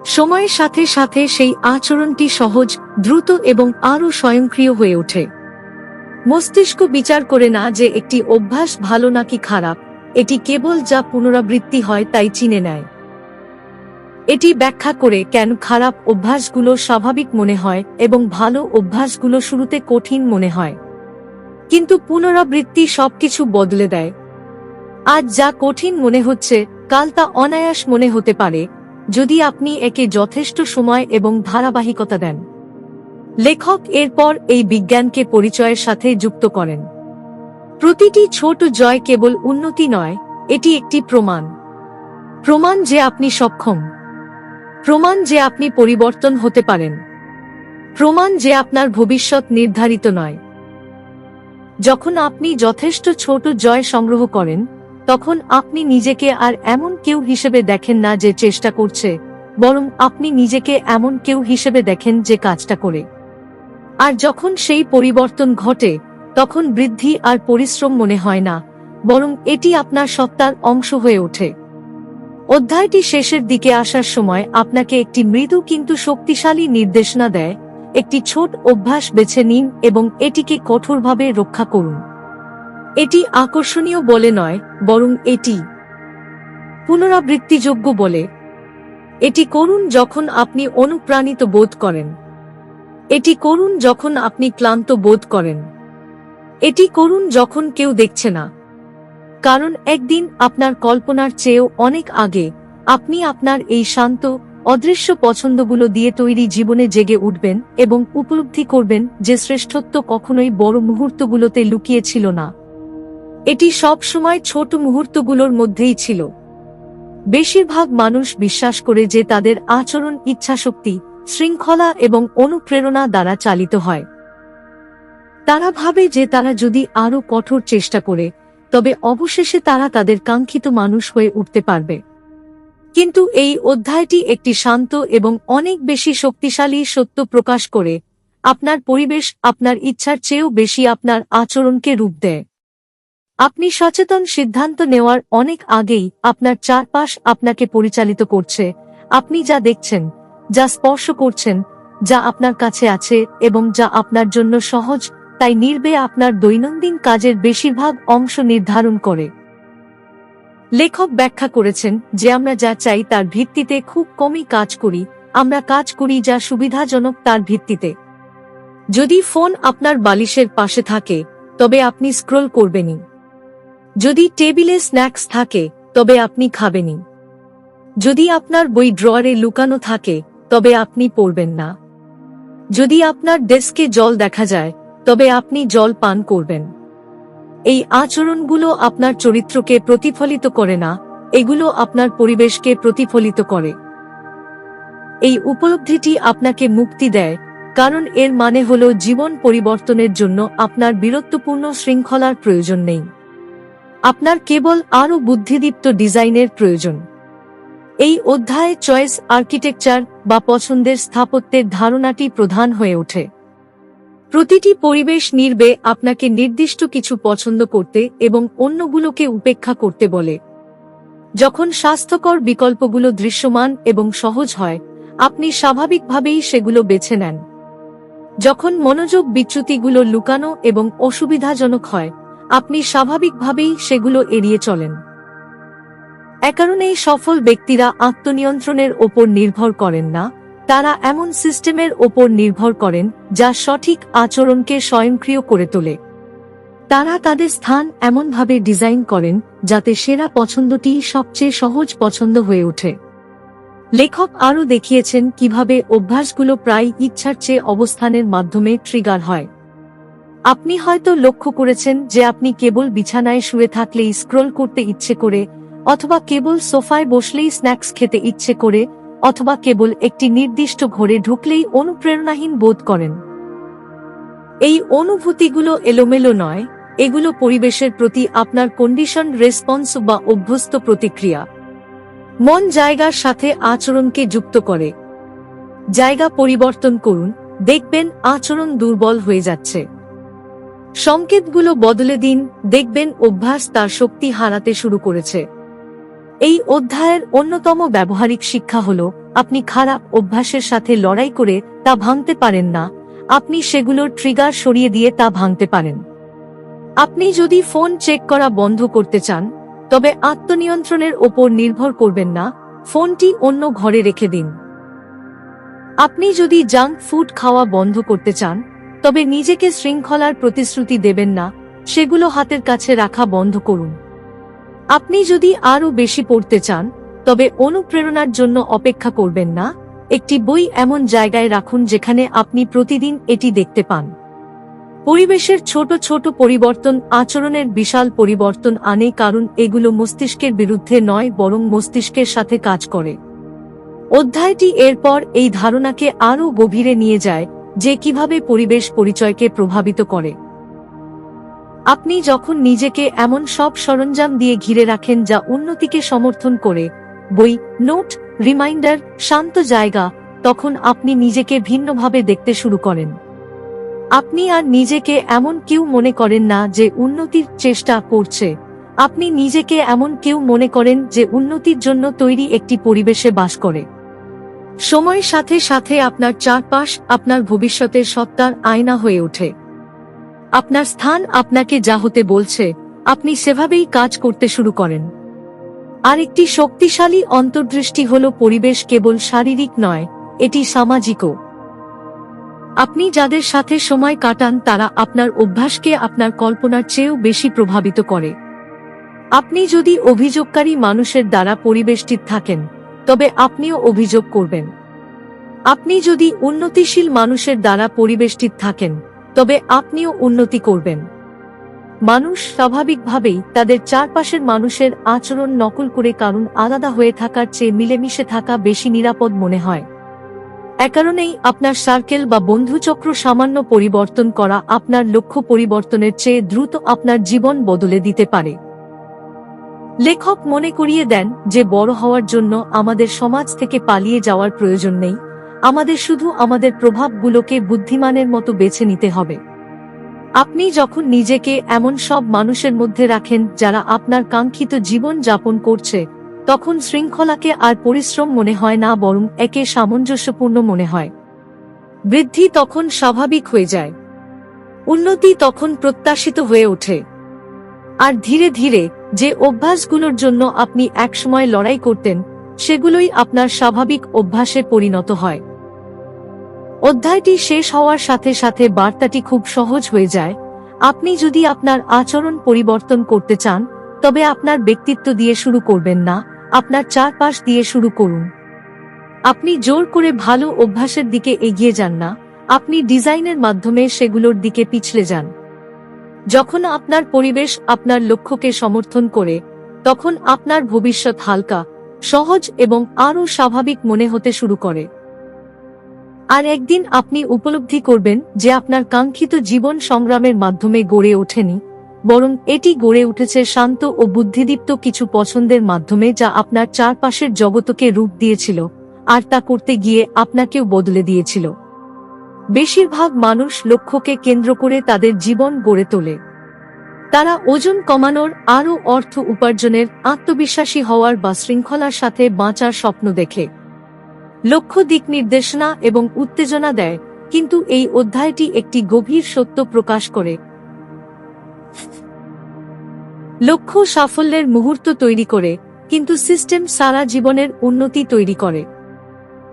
সময়ের সাথে সাথে সেই আচরণটি সহজ, দ্রুত এবং আরও স্বয়ংক্রিয় হয়ে ওঠে। মস্তিষ্ক বিচার করে না যে একটি অভ্যাস ভালো নাকি খারাপ, এটি কেবল যা পুনরাবৃত্তি হয় তাই চিনে নেয়। এটি ব্যাখ্যা করে কেন খারাপ অভ্যাসগুলো স্বাভাবিক মনে হয় এবং ভালো অভ্যাসগুলো শুরুতে কঠিন মনে হয়। কিন্তু পুনরাবৃত্তি সবকিছু বদলে দেয়। আজ যা কঠিন মনে হচ্ছে, কাল তা অনায়াস মনে হতে পারে, যদি আপনি একে যথেষ্ট সময় এবং ধারাবাহিকতা দেন। লেখক এরপর এই বিজ্ঞানকে পরিচয়ের সাথে যুক্ত করেন। প্রতিটি ছোট জয় কেবল উন্নতি নয়, এটি একটি প্রমাণ। প্রমাণ যে আপনি সক্ষম। প্রমাণ যে আপনি পরিবর্তন হতে পারেন। প্রমাণ যে আপনার ভবিষ্যৎ নির্ধারিত নয়। যখন আপনি যথেষ্ট ছোট জয় সংগ্রহ করেন, তখন আপনি নিজেকে আর এমন কেউ হিসেবে দেখেন না যে চেষ্টা করছে, বরং আপনি নিজেকে এমন কেউ হিসেবে দেখেন যে কাজটা করে। আর যখন সেই পরিবর্তন ঘটে, তখন বৃদ্ধি আর পরিশ্রম মনে হয় না, বরং এটি আপনার সত্তার অংশ হয়ে ওঠে। অধ্যায়টি শেষের দিকে আসার সময় আপনাকে একটি মৃদু কিন্তু শক্তিশালী নির্দেশনা দেয়। একটি ছোট অভ্যাস বেছে নিন এবং এটিকে কঠোরভাবে রক্ষা করুন। এটি আকর্ষণীয় বলে নয়, বরং এটি পুনরাবৃত্তিযোগ্য বলে। এটি করুন যখন আপনি অনুপ্রাণিত বোধ করেন। এটি করুন যখন আপনি ক্লান্ত বোধ করেন। এটি করুন যখন কেউ দেখছে না। কারণ একদিন আপনার কল্পনার চেয়েও অনেক আগে, আপনি আপনার এই শান্ত, অদৃশ্য পছন্দগুলো দিয়ে তৈরি জীবনে জেগে উঠবেন এবং উপলব্ধি করবেন যে শ্রেষ্ঠত্ব কখনোই বড় মুহূর্তগুলোতে লুকিয়ে ছিল না। এটি সব সময় ছোট মুহূর্তগুলোর মধ্যেই ছিল। বেশিরভাগ মানুষ বিশ্বাস করে যে তাদের আচরণ ইচ্ছাশক্তি, শৃঙ্খলা এবং অনুপ্রেরণা দ্বারা চালিত হয়। তারা ভাবে যে তারা যদি আরও কঠোর চেষ্টা করে, তবে অবশেষে তারা তাদের কাঙ্ক্ষিত মানুষ হয়ে উঠতে পারবে। কিন্তু এই অধ্যায়টি একটি শান্ত এবং অনেক বেশি শক্তিশালী সত্য প্রকাশ করে। আপনার পরিবেশ আপনার ইচ্ছার চেয়েও বেশি আপনার আচরণকে রূপ দেয়। আপনি সচেতন সিদ্ধান্ত নেওয়ার অনেক আগেই আপনার চারপাশ আপনাকে পরিচালিত করছে। আপনি যা দেখছেন, যা স্পর্শ করছেন, যা আপনার কাছে আছে এবং যা আপনার জন্য সহজ, তাই নির্ভয়ে আপনার দৈনন্দিন কাজের বেশিরভাগ অংশ নির্ধারণ করে। লেখক ব্যাখ্যা করেছেন যে আমরা যা চাই তার ভিত্তিতে খুব কমই কাজ করি। আমরা কাজ করি যা সুবিধাজনক তার ভিত্তিতে। যদি ফোন আপনার বালিশের পাশে থাকে, তবে আপনি স্ক্রল করবেনই। যদি টেবিলে স্ন্যাক্স থাকে, তবে আপনি খাবেনই। যদি আপনার বই ড্রয়ারে লুকানো থাকে, তবে আপনি পড়বেন না। যদি আপনার ডেস্কে জল দেখা যায়, তবে আপনি জল পান করবেন। এই আচরণগুলো আপনার চরিত্রকে প্রতিফলিত করে না, এগুলো আপনার পরিবেশকে প্রতিফলিত করে। এই উপলব্ধিটি আপনাকে মুক্তি দেয়, কারণ এর মানে হল জীবন পরিবর্তনের জন্য আপনার বীরত্বপূর্ণ শৃঙ্খলার প্রয়োজন নেই। আপনার কেবল আরও বুদ্ধিদীপ্ত ডিজাইনের প্রয়োজন। এই অধ্যায়ে চয়েস আর্কিটেকচার বা পছন্দের স্থাপত্যের ধারণাটি প্রধান হয়ে ওঠে। প্রতিটি পরিবেশ নির্বে আপনাকে নির্দিষ্ট কিছু পছন্দ করতে এবং অন্যগুলোকে উপেক্ষা করতে বলে। যখন স্বাস্থ্যকর বিকল্পগুলো দৃশ্যমান এবং সহজ হয়, আপনি স্বাভাবিকভাবেই সেগুলো বেছে নেন। যখন মনোযোগ বিচ্যুতিগুলো লুকানো এবং অসুবিধাজনক হয়, আপনি স্বাভাবিকভাবেই সেগুলো এড়িয়ে চলেন। এ কারণেই সফল ব্যক্তিরা আত্মনিয়ন্ত্রণের ওপর নির্ভর করেন না, তারা এমন সিস্টেমের ওপর নির্ভর করেন যা সঠিক আচরণকে স্বয়ংক্রিয় করে তোলে। তারা তাদের স্থান এমনভাবে ডিজাইন করেন যাতে সেরা পছন্দটি সবচেয়ে সহজ পছন্দ হয়ে ওঠে। লেখক আরও দেখিয়েছেন কিভাবে অভ্যাসগুলো প্রায় ইচ্ছার চেয়ে অবস্থানের মাধ্যমে ট্রিগার হয়। আপনি হয়তো লক্ষ্য করেছেন যে আপনি কেবল বিছানায় শুয়ে থাকলেই স্ক্রল করতে ইচ্ছে করে, অথবা কেবল সোফায় বসলেই স্ন্যাক্স খেতে ইচ্ছে করে, অথবা কেবল একটি নির্দিষ্ট ঘরে ঢুকলেই অনুপ্রেরণাহীন বোধ করেন। এই অনুভূতিগুলো এলোমেলো নয়, এগুলো পরিবেশের প্রতি আপনার কন্ডিশন রেসপন্স বা অভ্যস্ত প্রতিক্রিয়া। মন জায়গার সাথে আচরণকে যুক্ত করে। জায়গা পরিবর্তন করুন, দেখবেন আচরণ দুর্বল হয়ে যাচ্ছে। সংকেতগুলো বদলে দিন, দেখবেন অভ্যাস তার শক্তি হারাতে শুরু করেছে। এই অধ্যায়ের অন্যতম ব্যবহারিক শিক্ষা হল, আপনি খারাপ অভ্যাসের সাথে লড়াই করে তা ভাঙতে পারেন না, আপনি সেগুলোর ট্রিগার সরিয়ে দিয়ে তা ভাঙতে পারেন। আপনি যদি ফোন চেক করা বন্ধ করতে চান, তবে আত্মনিয়ন্ত্রণের ওপর নির্ভর করবেন না, ফোনটি অন্য ঘরে রেখে দিন। আপনি যদি জাঙ্ক ফুড খাওয়া বন্ধ করতে চান, তবে নিজেকে শৃঙ্খলার প্রতিশ্রুতি দেবেন না, সেগুলো হাতের কাছে রাখা বন্ধ করুন। আপনি যদি আরও বেশি পড়তে চান, তবে অনুপ্রেরণার জন্য অপেক্ষা করবেন না, একটি বই এমন জায়গায় রাখুন যেখানে আপনি প্রতিদিন এটি দেখতে পান। পরিবেশের ছোট ছোট পরিবর্তন আচরণের বিশাল পরিবর্তন আনে, কারণ এগুলো মস্তিষ্কের বিরুদ্ধে নয়, বরং মস্তিষ্কের সাথে কাজ করে। অধ্যায়টি এরপর এই ধারণাকে আরও গভীরে নিয়ে যায় যে কিভাবে পরিবেশ পরিচয়কে প্রভাবিত করে। আপনি যখন নিজেকে এমন সব সরঞ্জাম দিয়ে ঘিরে রাখেন যা উন্নতিকে সমর্থন করে, বই, নোট, রিমাইন্ডার, শান্ত জায়গা, তখন আপনি নিজেকে ভিন্নভাবে দেখতে শুরু করেন। আপনি আর নিজেকে এমন কেউ মনে করেন না যে উন্নতির চেষ্টা করছে, আপনি নিজেকে এমন কেউ মনে করেন যে উন্নতির জন্য তৈরি একটি পরিবেশে বাস করে। সময়ের সাথে সাথে আপনার চারপাশ আপনার ভবিষ্যতের সত্তার আয়না হয়ে ওঠে। আপনার স্থান আপনাকে যা হতে বলছে, আপনি সেভাবেই কাজ করতে শুরু করেন। আর একটি শক্তিশালী অন্তর্দৃষ্টি হল, পরিবেশ কেবল শারীরিক নয়, এটি সামাজিকও। আপনি যাদের সাথে সময় কাটান তারা আপনার অভ্যাসকে আপনার কল্পনার চেয়েও বেশি প্রভাবিত করে। আপনি যদি অভিযোগকারী মানুষের দ্বারা পরিবেষ্টিত থাকেন, তবে আপনিও অভিযোগ করবেন। আপনি যদি উন্নতিশীল মানুষের দ্বারা পরিবেষ্টিত থাকেন, তবে আপনিও উন্নতি করবেন। মানুষ স্বাভাবিকভাবেই তাদের চারপাশের মানুষের আচরণ নকল করে, কারণ আলাদা হয়ে থাকার চেয়ে মিলেমিশে থাকা বেশি নিরাপদ মনে হয়। এ কারণেই আপনার সার্কেল বা বন্ধুচক্র সামান্য পরিবর্তন করা আপনার লক্ষ্য পরিবর্তনের চেয়ে দ্রুত আপনার জীবন বদলে দিতে পারে। লেখক মনে করিয়ে দেন যে বড় হওয়ার জন্য আমাদের সমাজ থেকে পালিয়ে যাওয়ার প্রয়োজন নেই, আমাদের শুধু আমাদের প্রভাবগুলোকে বুদ্ধিমানের মতো বেছে নিতে হবে। আপনি যখন নিজেকে এমন সব মানুষের মধ্যে রাখেন যারা আপনার কাঙ্ক্ষিত জীবন যাপন করছে, তখন শৃঙ্খলাকে আর পরিশ্রম মনে হয় না, বরং একে সামঞ্জস্যপূর্ণ মনে হয়। বৃদ্ধি তখন স্বাভাবিক হয়ে যায়, উন্নতি তখন প্রত্যাশিত হয়ে ওঠে। আর ধীরে ধীরে যে অভ্যাসগুলোর জন্য আপনি একসময় লড়াই করতেন, সেগুলোই আপনার স্বাভাবিক অভ্যাসে পরিণত হয়। অধ্যায়টি শেষ হওয়ার সাথে সাথে বার্তাটি খুব সহজ হয়ে যায়। আপনি যদি আপনার আচরণ পরিবর্তন করতে চান, তবে আপনার ব্যক্তিত্ব দিয়ে শুরু করবেন না, আপনার চারপাশ দিয়ে শুরু করুন। আপনি জোর করে ভালো অভ্যাসের দিকে এগিয়ে যান না, আপনি ডিজাইনের মাধ্যমে সেগুলোর দিকে পিছলে যান। যখন আপনার পরিবেশ আপনার লক্ষ্যকে সমর্থন করে, তখন আপনার ভবিষ্যৎ হালকা, সহজ এবং আরও স্বাভাবিক মনে হতে শুরু করে। আর একদিন আপনি উপলব্ধি করবেন যে আপনার কাঙ্ক্ষিত জীবন সংগ্রামের মাধ্যমে গড়ে ওঠেনি, বরং এটি গড়ে উঠেছে শান্ত ও বুদ্ধিদীপ্ত কিছু পছন্দের মাধ্যমে, যা আপনার চারপাশের জগতকে রূপ দিয়েছিল, আর তা করতে গিয়ে আপনাকেও বদলে দিয়েছিল। বেশিরভাগ মানুষ লক্ষ্যকে কেন্দ্র করে তাদের জীবন গড়ে তোলে। তারা ওজন কমানোর, আরও অর্থ উপার্জনের, আত্মবিশ্বাসী হওয়ার বা শৃঙ্খলার সাথে বাঁচার স্বপ্ন দেখে। লক্ষ্য দিক নির্দেশনা এবং উত্তেজনা দেয়, কিন্তু এই অধ্যায়টি একটি গভীর সত্য প্রকাশ করে। লক্ষ্য সাফল্যের মুহূর্ত তৈরি করে, কিন্তু সিস্টেম সারা জীবনের উন্নতি তৈরি করে।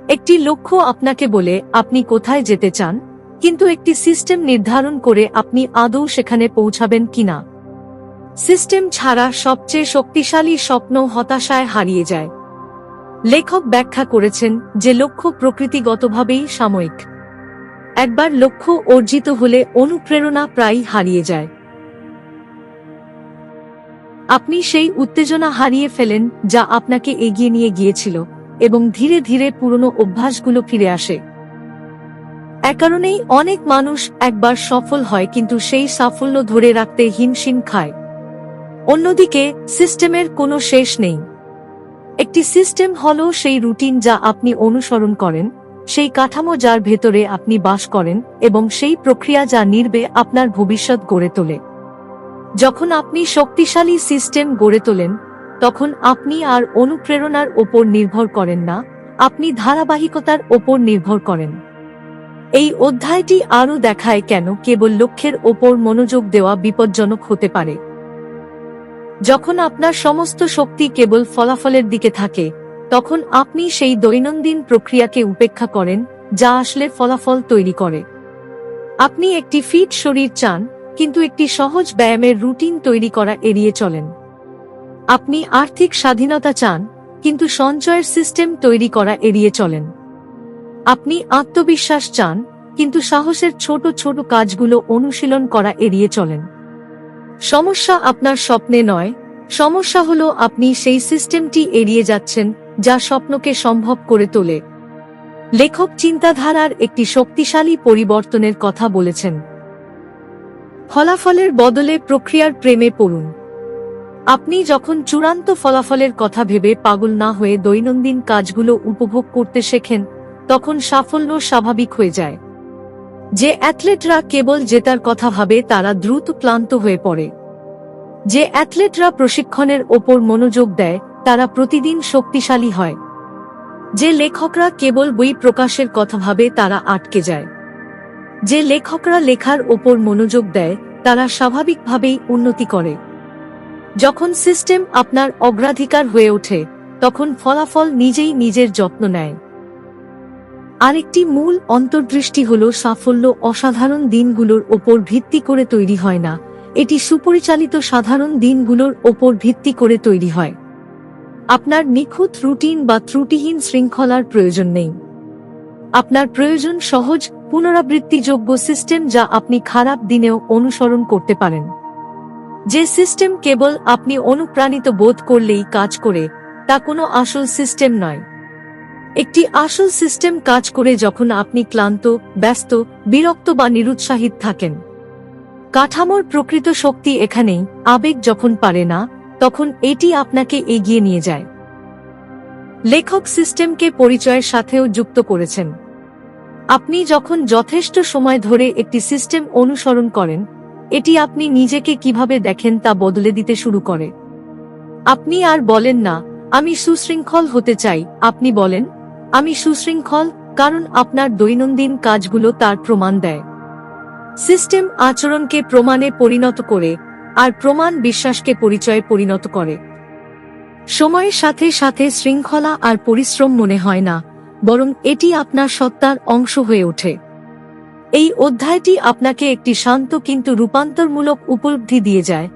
একটি লক্ষ্য আপনাকে বলে আপনি কোথায় যেতে চান, কিন্তু একটি সিস্টেম নির্ধারণ করে আপনি আদৌ সেখানে পৌঁছাবেন কিনা। সিস্টেম ছাড়া সবচেয়ে শক্তিশালী স্বপ্ন হতাশায় হারিয়ে যায়। লেখক ব্যাখ্যা করেছেন যে লক্ষ্য প্রকৃতিগতভাবেই সাময়িক। একবার লক্ষ্য অর্জিত হলে অনুপ্রেরণা প্রায়ই হারিয়ে যায়। আপনি সেই উত্তেজনা হারিয়ে ফেলেন যা আপনাকে এগিয়ে নিয়ে গিয়েছিল, এবং ধীরে ধীরে পুরনো অভ্যাসগুলো ফিরে আসে। এ কারণেই অনেক মানুষ একবার সফল হয় কিন্তু সেই সাফল্য ধরে রাখতে হিমশিম খায়। অন্যদিকে সিস্টেমের কোনো শেষ নেই। একটি সিস্টেম হলো সেই রুটিন যা আপনি অনুসরণ করেন, সেই কাঠামো যার ভেতরে আপনি বাস করেন এবং সেই প্রক্রিয়া যা নির্বে আপনার ভবিষ্যৎ গড়ে তোলে। যখন আপনি শক্তিশালী সিস্টেম গড়ে তোলেন, তখন আপনি আর অনুপ্রেরণার ওপর নির্ভর করেন না, আপনি ধারাবাহিকতার ওপর নির্ভর করেন। এই অধ্যায়টি আরও দেখায় কেন কেবল লক্ষ্যের ওপর মনোযোগ দেওয়া বিপজ্জনক হতে পারে। যখন আপনার সমস্ত শক্তি কেবল ফলাফলের দিকে থাকে, তখন আপনি সেই দৈনন্দিন প্রক্রিয়াকে উপেক্ষা করেন যা আসলে ফলাফল তৈরি করে। আপনি একটি ফিট শরীর চান, কিন্তু একটি সহজ ব্যায়ামের রুটিন তৈরি করা এড়িয়ে চলেন। আপনি আর্থিক স্বাধীনতা চান, কিন্তু সঞ্চয়ের সিস্টেম তৈরি করা এড়িয়ে চলেন। আপনি আত্মবিশ্বাস চান, কিন্তু সাহসের ছোট ছোট কাজগুলো অনুশীলন করা এড়িয়ে চলেন। সমস্যা আপনার স্বপ্নে নয়, সমস্যা হলো আপনি সেই সিস্টেমটি এড়িয়ে যাচ্ছেন যা স্বপ্নকে সম্ভব করে তোলে। লেখক চিন্তাধারার একটি শক্তিশালী পরিবর্তনের কথা বলেছেন। ফলাফলের বদলে প্রক্রিয়ার প্রেমে পড়ুন। আপনি যখন চূড়ান্ত ফলাফলের কথা ভেবে পাগল না হয়ে দৈনন্দিন কাজগুলো উপভোগ করতে শেখেন, তখন সাফল্য স্বাভাবিক হয়ে যায়। যে অ্যাথলেটরা কেবল জেতার কথা ভাবে তারা দ্রুত ক্লান্ত হয়ে পড়ে। যে অ্যাথলেটরা প্রশিক্ষণের ওপর মনোযোগ দেয় তারা প্রতিদিন শক্তিশালী হয়। যে লেখকরা কেবল বই প্রকাশের কথা ভাবে তারা আটকে যায়। যে লেখকরা লেখার ওপর মনোযোগ দেয় তারা স্বাভাবিকভাবেই উন্নতি করে। যখন সিস্টেম আপনার অগ্রাধিকার হয়ে ওঠে, তখন ফলাফল নিজেই নিজের যত্ন নেয়। আরেকটি মূল অন্তর্দৃষ্টি হল সাফল্য অসাধারণ দিনগুলোর ওপর ভিত্তি করে তৈরি হয় না, এটি সুপরিচালিত সাধারণ দিনগুলোর ওপর ভিত্তি করে তৈরি হয়। আপনার নিখুঁত রুটিন বা ত্রুটিহীন শৃঙ্খলার প্রয়োজন নেই। আপনার প্রয়োজন সহজ, পুনরাবৃত্তিযোগ্য সিস্টেম যা আপনি খারাপ দিনেও অনুসরণ করতে পারেন। যে সিস্টেম কেবল আপনি অনুপ্রাণিত বোধ করলেই কাজ করে, তা কোনো আসল সিস্টেম নয়। একটি আসল সিস্টেম কাজ করে যখন আপনি ক্লান্ত, ব্যস্ত, বিরক্ত বা নিরুৎসাহিত থাকেন। কাঠামোর প্রকৃত শক্তি এখানেই, আবেগ যখন পারে না, তখন এটি আপনাকে এগিয়ে নিয়ে যায়। লেখক সিস্টেমকে পরিচয়ের সাথেও যুক্ত করেছেন। আপনি যখন যথেষ্ট সময় ধরে একটি সিস্টেম অনুসরণ করেন, এটি আপনি নিজেকে কিভাবে দেখেন তা বদলে দিতে শুরু করে। আপনি আর বলেন না, আমি সুশৃঙ্খল হতে চাই, আপনি বলেন, আমি সুশৃঙ্খল, কারণ আপনার দৈনন্দিন কাজগুলো তার প্রমাণ দেয়। সিস্টেম আচরণকে প্রমাণে পরিণত করে, আর প্রমাণ বিশ্বাসকে পরিচয়ে পরিণত করে। সময়ের সাথে সাথে শৃঙ্খলা আর পরিশ্রম মনে হয় না, বরং এটি আপনার সত্তার অংশ হয়ে ওঠে। এই অধ্যায়টি আপনাকে একটি শান্ত কিন্তু রূপান্তরমূলক উপলব্ধি দিয়ে যায়।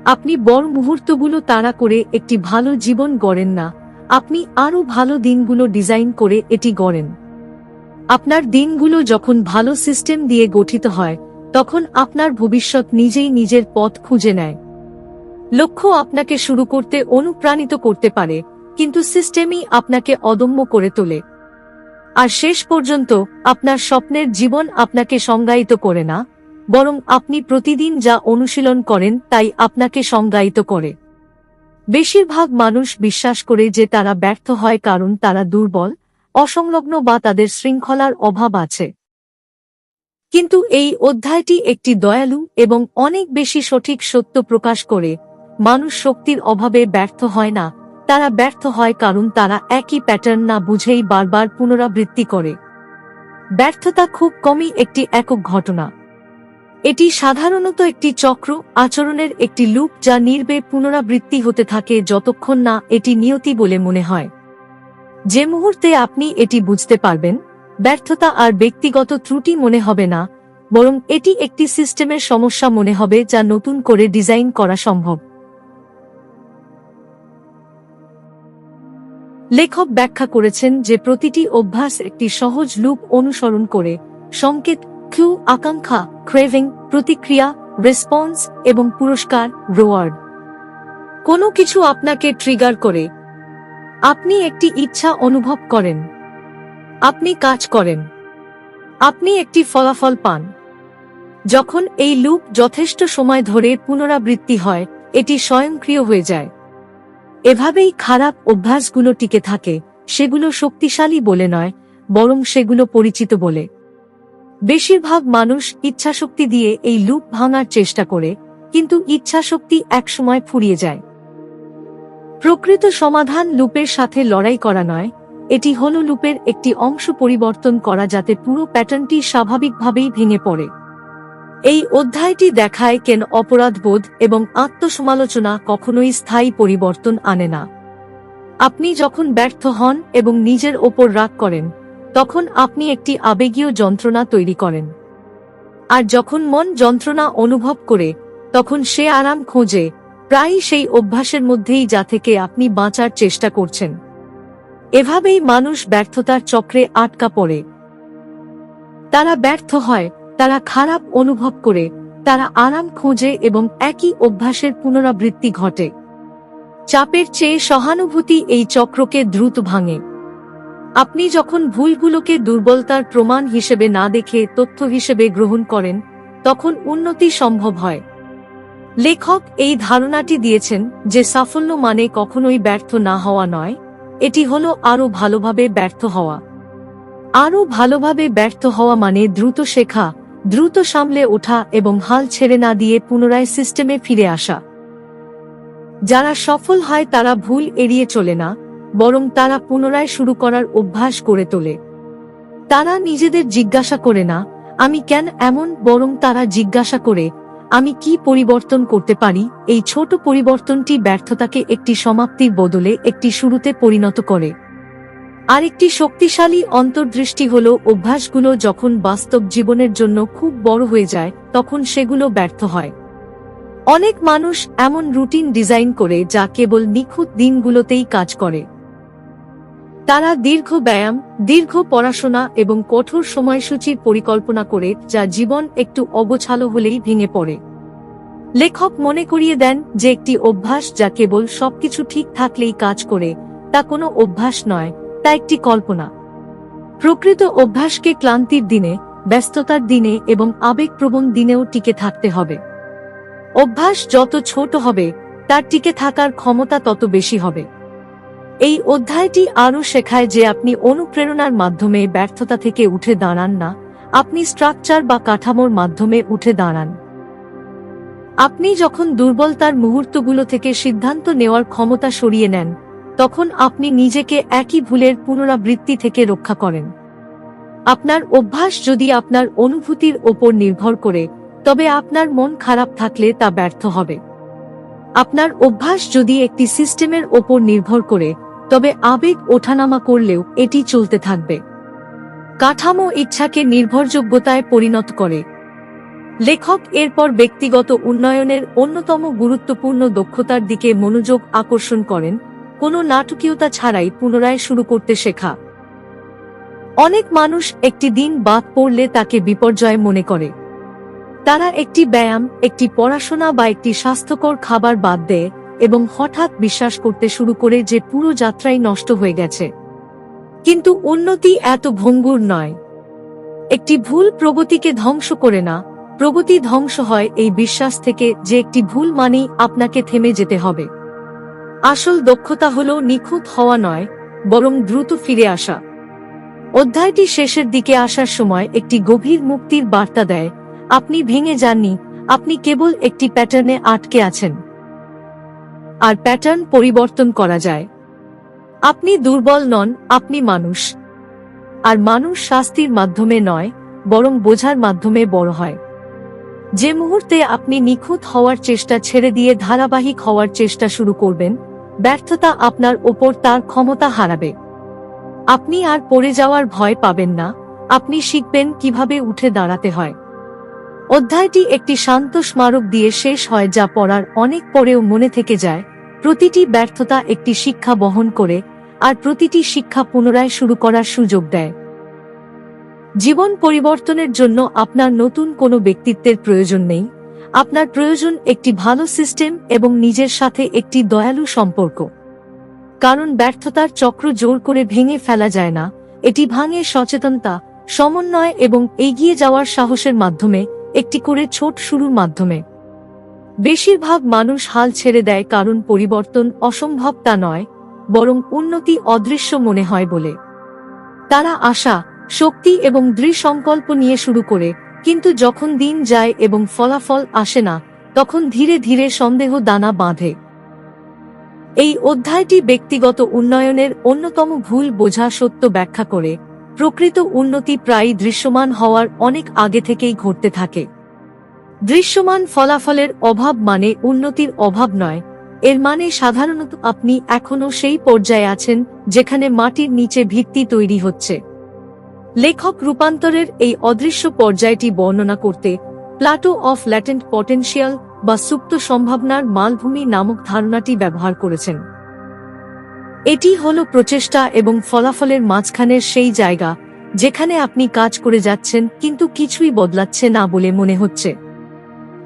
আপনি বড় মুহূর্তগুলো তাড়া করে একটি ভালো জীবন গড়েন না, আপনি আরও ভালো দিনগুলো ডিজাইন করে এটি গড়েন। আপনার দিনগুলো যখন ভালো সিস্টেম দিয়ে গঠিত হয়, তখন আপনার ভবিষ্যৎ নিজেই নিজের পথ খুঁজে নেয়। লক্ষ্য আপনাকে শুরু করতে অনুপ্রাণিত করতে পারে, কিন্তু সিস্টেমই আপনাকে অদম্য করে তোলে। আর শেষ পর্যন্ত আপনার স্বপ্নের জীবন আপনাকে সংজ্ঞায়িত করে না, বরং আপনি প্রতিদিন যা অনুশীলন করেন তাই আপনাকে সংজ্ঞায়িত করে। বেশিরভাগ মানুষ বিশ্বাস করে যে তারা ব্যর্থ হয় কারণ তারা দুর্বল, অসংলগ্ন বা তাদের শৃঙ্খলার অভাব আছে। কিন্তু এই অধ্যায়টি একটি দয়ালু এবং অনেক বেশি সঠিক সত্য প্রকাশ করে। মানুষ শক্তির অভাবে ব্যর্থ হয় না, তারা ব্যর্থ হয় কারণ তারা একই প্যাটার্ন না বুঝেই বারবার পুনরাবৃত্তি করে। ব্যর্থতা খুব কমই একটি একক ঘটনা। এটি সাধারণত একটি চক্র, আচরণের একটি লুপ যা নির্বে পুনরাবৃত্তি হতে থাকে যতক্ষণ না এটি নিয়তি বলে মনে হয়। যে মুহূর্তে আপনি এটি বুঝতে পারবেন, ব্যর্থতা আর ব্যক্তিগত ত্রুটি মনে হবে না, বরং এটি একটি সিস্টেমের সমস্যা মনে হবে যা নতুন করে ডিজাইন করা সম্ভব। লেখক ব্যাখ্যা করেছেন যে প্রতিটি অভ্যাস একটি সহজ লুপ অনুসরণ করে, সংকেত, ক্লু, আকাঙ্ক্ষা, ক্রেভিং, প্রতিক্রিয়া, রেসপন্স এবং পুরস্কার, রিওয়ার্ড। কোনো কিছু আপনাকে ট্রিগার করে। আপনি একটি ইচ্ছা অনুভব করেন। আপনি কাজ করেন। আপনি একটি ফলাফল পান। যখন এই লুপ যথেষ্ট সময় ধরে পুনরাবৃত্তি হয়, এটি স্বয়ংক্রিয় হয়ে যায়। এভাবেই খারাপ অভ্যাসগুলো টিকে থাকে, সেগুলো শক্তিশালী বলে নয়, বরং সেগুলো পরিচিত বলে। বেশিরভাগ মানুষ ইচ্ছাশক্তি দিয়ে এই লুপ ভাঙার চেষ্টা করে, কিন্তু ইচ্ছাশক্তি একসময় ফুরিয়ে যায়। প্রকৃত সমাধান লুপের সাথে লড়াই করা নয়, এটি হলো লুপের একটি অংশ পরিবর্তন করা যাতে পুরো প্যাটার্নটি স্বাভাবিকভাবেই ভেঙে পড়ে। এই অধ্যায়টি দেখায় কেন অপরাধবোধ এবং আত্মসমালোচনা কখনোই স্থায়ী পরিবর্তন আনে না। আপনি যখন ব্যর্থ হন এবং নিজের ওপর রাগ করেন, তখন আপনি একটি আবেগীয় যন্ত্রণা তৈরি করেন। আর যখন মন যন্ত্রণা অনুভব করে, তখন সে আরাম খোঁজে, প্রায়ই সেই অভ্যাসের মধ্যেই যা থেকে আপনি বাঁচার চেষ্টা করছেন। এভাবেই মানুষ ব্যর্থতার চক্রে আটকা পড়ে। তারা ব্যর্থ হয়, তারা খারাপ অনুভব করে, তারা আরাম খোঁজে এবং একই অভ্যাসের পুনরাবৃত্তি ঘটে। চাপের চেয়ে সহানুভূতি এই চক্রকে দ্রুত ভাঙে। আপনি যখন ভুলগুলোকে দুর্বলতার প্রমাণ হিসেবে না দেখে তথ্য হিসেবে গ্রহণ করেন, তখন উন্নতি সম্ভব হয়। লেখক এই ধারণাটি দিয়েছেন যে সাফল্য মানে কখনোই ব্যর্থ না হওয়া নয়, এটি হলো আরও ভালোভাবে ব্যর্থ হওয়া। আরও ভালোভাবে ব্যর্থ হওয়া মানে দ্রুত শেখা, দ্রুত সামলে ওঠা এবং হাল ছেড়ে না দিয়ে পুনরায় সিস্টেমে ফিরে আসা। যারা সফল হয় তারা ভুল এড়িয়ে চলে না, বরং তারা পুনরায় শুরু করার অভ্যাস গড়ে তোলে। তারা নিজেদের জিজ্ঞাসা করে না, আমি কেন এমন, বরং তারা জিজ্ঞাসা করে, আমি কি পরিবর্তন করতে পারি। এই ছোট পরিবর্তনটি ব্যর্থতাকে একটি সমাপ্তির বদলে একটি শুরুতে পরিণত করে। আরেকটি শক্তিশালী অন্তর্দৃষ্টি হল অভ্যাসগুলো যখন বাস্তব জীবনের জন্য খুব বড় হয়ে যায়, তখন সেগুলো ব্যর্থ হয়। অনেক মানুষ এমন রুটিন ডিজাইন করে যা কেবল নিখুঁত দিনগুলোতেই কাজ করে। তারা দীর্ঘ ব্যায়াম, দীর্ঘ পড়াশোনা এবং কঠোর সময়সূচির পরিকল্পনা করে যা জীবন একটু অগোছালো হলেই ভেঙে পড়ে। লেখক মনে করিয়ে দেন যে একটি অভ্যাস যা কেবল সবকিছু ঠিক থাকলেই কাজ করে, তা কোনো অভ্যাস নয়, তা একটি কল্পনা। প্রকৃত অভ্যাসকে ক্লান্তির দিনে, ব্যস্ততার দিনে এবং আবেগপ্রবণ দিনেও টিকে থাকতে হবে। অভ্যাস যত ছোট হবে, তার টিকে থাকার ক্ষমতা তত বেশি হবে। এই অধ্যায়টি আরও শেখায় যে আপনি অনুপ্রেরণার মাধ্যমে ব্যর্থতা থেকে উঠে দাঁড়ান না, আপনি স্ট্রাকচার বা কাঠামোর মাধ্যমে উঠে দাঁড়ান। আপনি যখন দুর্বলতার মুহূর্তগুলো থেকে সিদ্ধান্ত নেওয়ার ক্ষমতা সরিয়ে নেন, তখন আপনি নিজেকে একই ভুলের পুনরাবৃত্তি থেকে রক্ষা করেন। আপনার অভ্যাস যদি আপনার অনুভূতির ওপর নির্ভর করে, তবে আপনার মন খারাপ থাকলে তা ব্যর্থ হবে। আপনার অভ্যাস যদি একটি সিস্টেমের ওপর নির্ভর করে, তবে আবেগ ওঠানামা করলেও এটি চলতে থাকবে। কাঠামো ইচ্ছাকে নির্ভরযোগ্যতায় পরিণত করে। লেখক এরপর ব্যক্তিগত উন্নয়নের অন্যতম গুরুত্বপূর্ণ দক্ষতার দিকে মনোযোগ আকর্ষণ করেন, কোনো নাটকীয়তা ছাড়াই পুনরায় শুরু করতে শেখা। অনেক মানুষ একটি দিন বাদ পড়লে তাকে বিপর্যয় মনে করে। তারা একটি ব্যায়াম, একটি পড়াশোনা বা একটি স্বাস্থ্যকর খাবার বাদ দেয় এবং হঠাৎ বিশ্বাস করতে শুরু করে যে পুরো যাত্রাই নষ্ট হয়ে গেছে। কিন্তু উন্নতি এত ভঙ্গুর নয়। একটি ভুল প্রগতিকে ধ্বংস করে না, প্রগতি ধ্বংস হয় এই বিশ্বাস থেকে যে একটি ভুল মানেই আপনাকে থেমে যেতে হবে। আসল দক্ষতা হলো নিখুঁত হওয়া নয়, বরং দ্রুত ফিরে আসা। অধ্যায়টি শেষের দিকে আসার সময় একটি গভীর মুক্তির বার্তা দেয়। আপনি ভেঙে যাননি, আপনি কেবল একটি প্যাটার্নে আটকে আছেন। আর প্যাটার্ন পরিবর্তন করা যায়। আপনি দুর্বল নন, আপনি মানুষ। আর মানুষ শাস্তির মাধ্যমে নয়, বরং বোঝার মাধ্যমে বড় হয়। যে মুহূর্তে আপনি নিখুঁত হওয়ার চেষ্টা ছেড়ে দিয়ে ধারাবাহিক হওয়ার চেষ্টা শুরু করবেন, ব্যর্থতা আপনার ওপর তার ক্ষমতা হারাবে। আপনি আর পড়ে যাওয়ার ভয় পাবেন না, আপনি শিখবেন কিভাবে উঠে দাঁড়াতে হয়। অধ্যায়টি একটি শান্ত স্মারক দিয়ে শেষ হয় যা পড়ার অনেক পরেও মনে থেকে যায়। প্রতিটি ব্যর্থতা একটি শিক্ষা বহন করে, আর প্রতিটি শিক্ষা পুনরায় শুরু করার সুযোগ দেয়। জীবন পরিবর্তনের জন্য আপনার নতুন কোনো ব্যক্তিত্বের প্রয়োজন নেই, আপনার প্রয়োজন একটি ভালো সিস্টেম এবং নিজের সাথে একটি দয়ালু সম্পর্ক। কারণ ব্যর্থতার চক্র জোর করে ভেঙে ফেলা যায় না, এটি ভাঙে সচেতনতা, সমন্বয় এবং এগিয়ে যাওয়ার সাহসের মাধ্যমে, একটি করে ছোট শুরুর মাধ্যমে। বেশিরভাগ মানুষ হাল ছেড়ে দেয় কারণ পরিবর্তন অসম্ভব তা নয়, বরং উন্নতি অদৃশ্য মনে হয় বলে। তারা আশা, শক্তি এবং দৃঢ় সংকল্প নিয়ে শুরু করে, কিন্তু যখন দিন যায় এবং ফলাফল আসে না, তখন ধীরে ধীরে সন্দেহ দানা বাঁধে। এই অধ্যায়টি ব্যক্তিগত উন্নয়নের অন্যতম ভুল বোঝা সত্য ব্যাখ্যা করে। প্রকৃত উন্নতি প্রায়ই দৃশ্যমান হওয়ার অনেক আগে থেকেই ঘটতে থাকে। দৃশ্যমান ফলাফলের অভাব মানে উন্নতির অভাব নয়, এর মানে সাধারণত আপনি এখনও সেই পর্যায়ে আছেন যেখানে মাটির নিচে ভিত্তি তৈরি হচ্ছে। লেখক রূপান্তরের এই অদৃশ্য পর্যায়টি বর্ণনা করতে প্লাটো অফ ল্যাটেন্ট পটেনশিয়াল বা সুপ্ত সম্ভাবনার মালভূমি নামক ধারণাটি ব্যবহার করেছেন। এটি হল প্রচেষ্টা এবং ফলাফলের মাঝখানের সেই জায়গা যেখানে আপনি কাজ করে যাচ্ছেন কিন্তু কিছুই বদলাচ্ছে না বলে মনে হচ্ছে।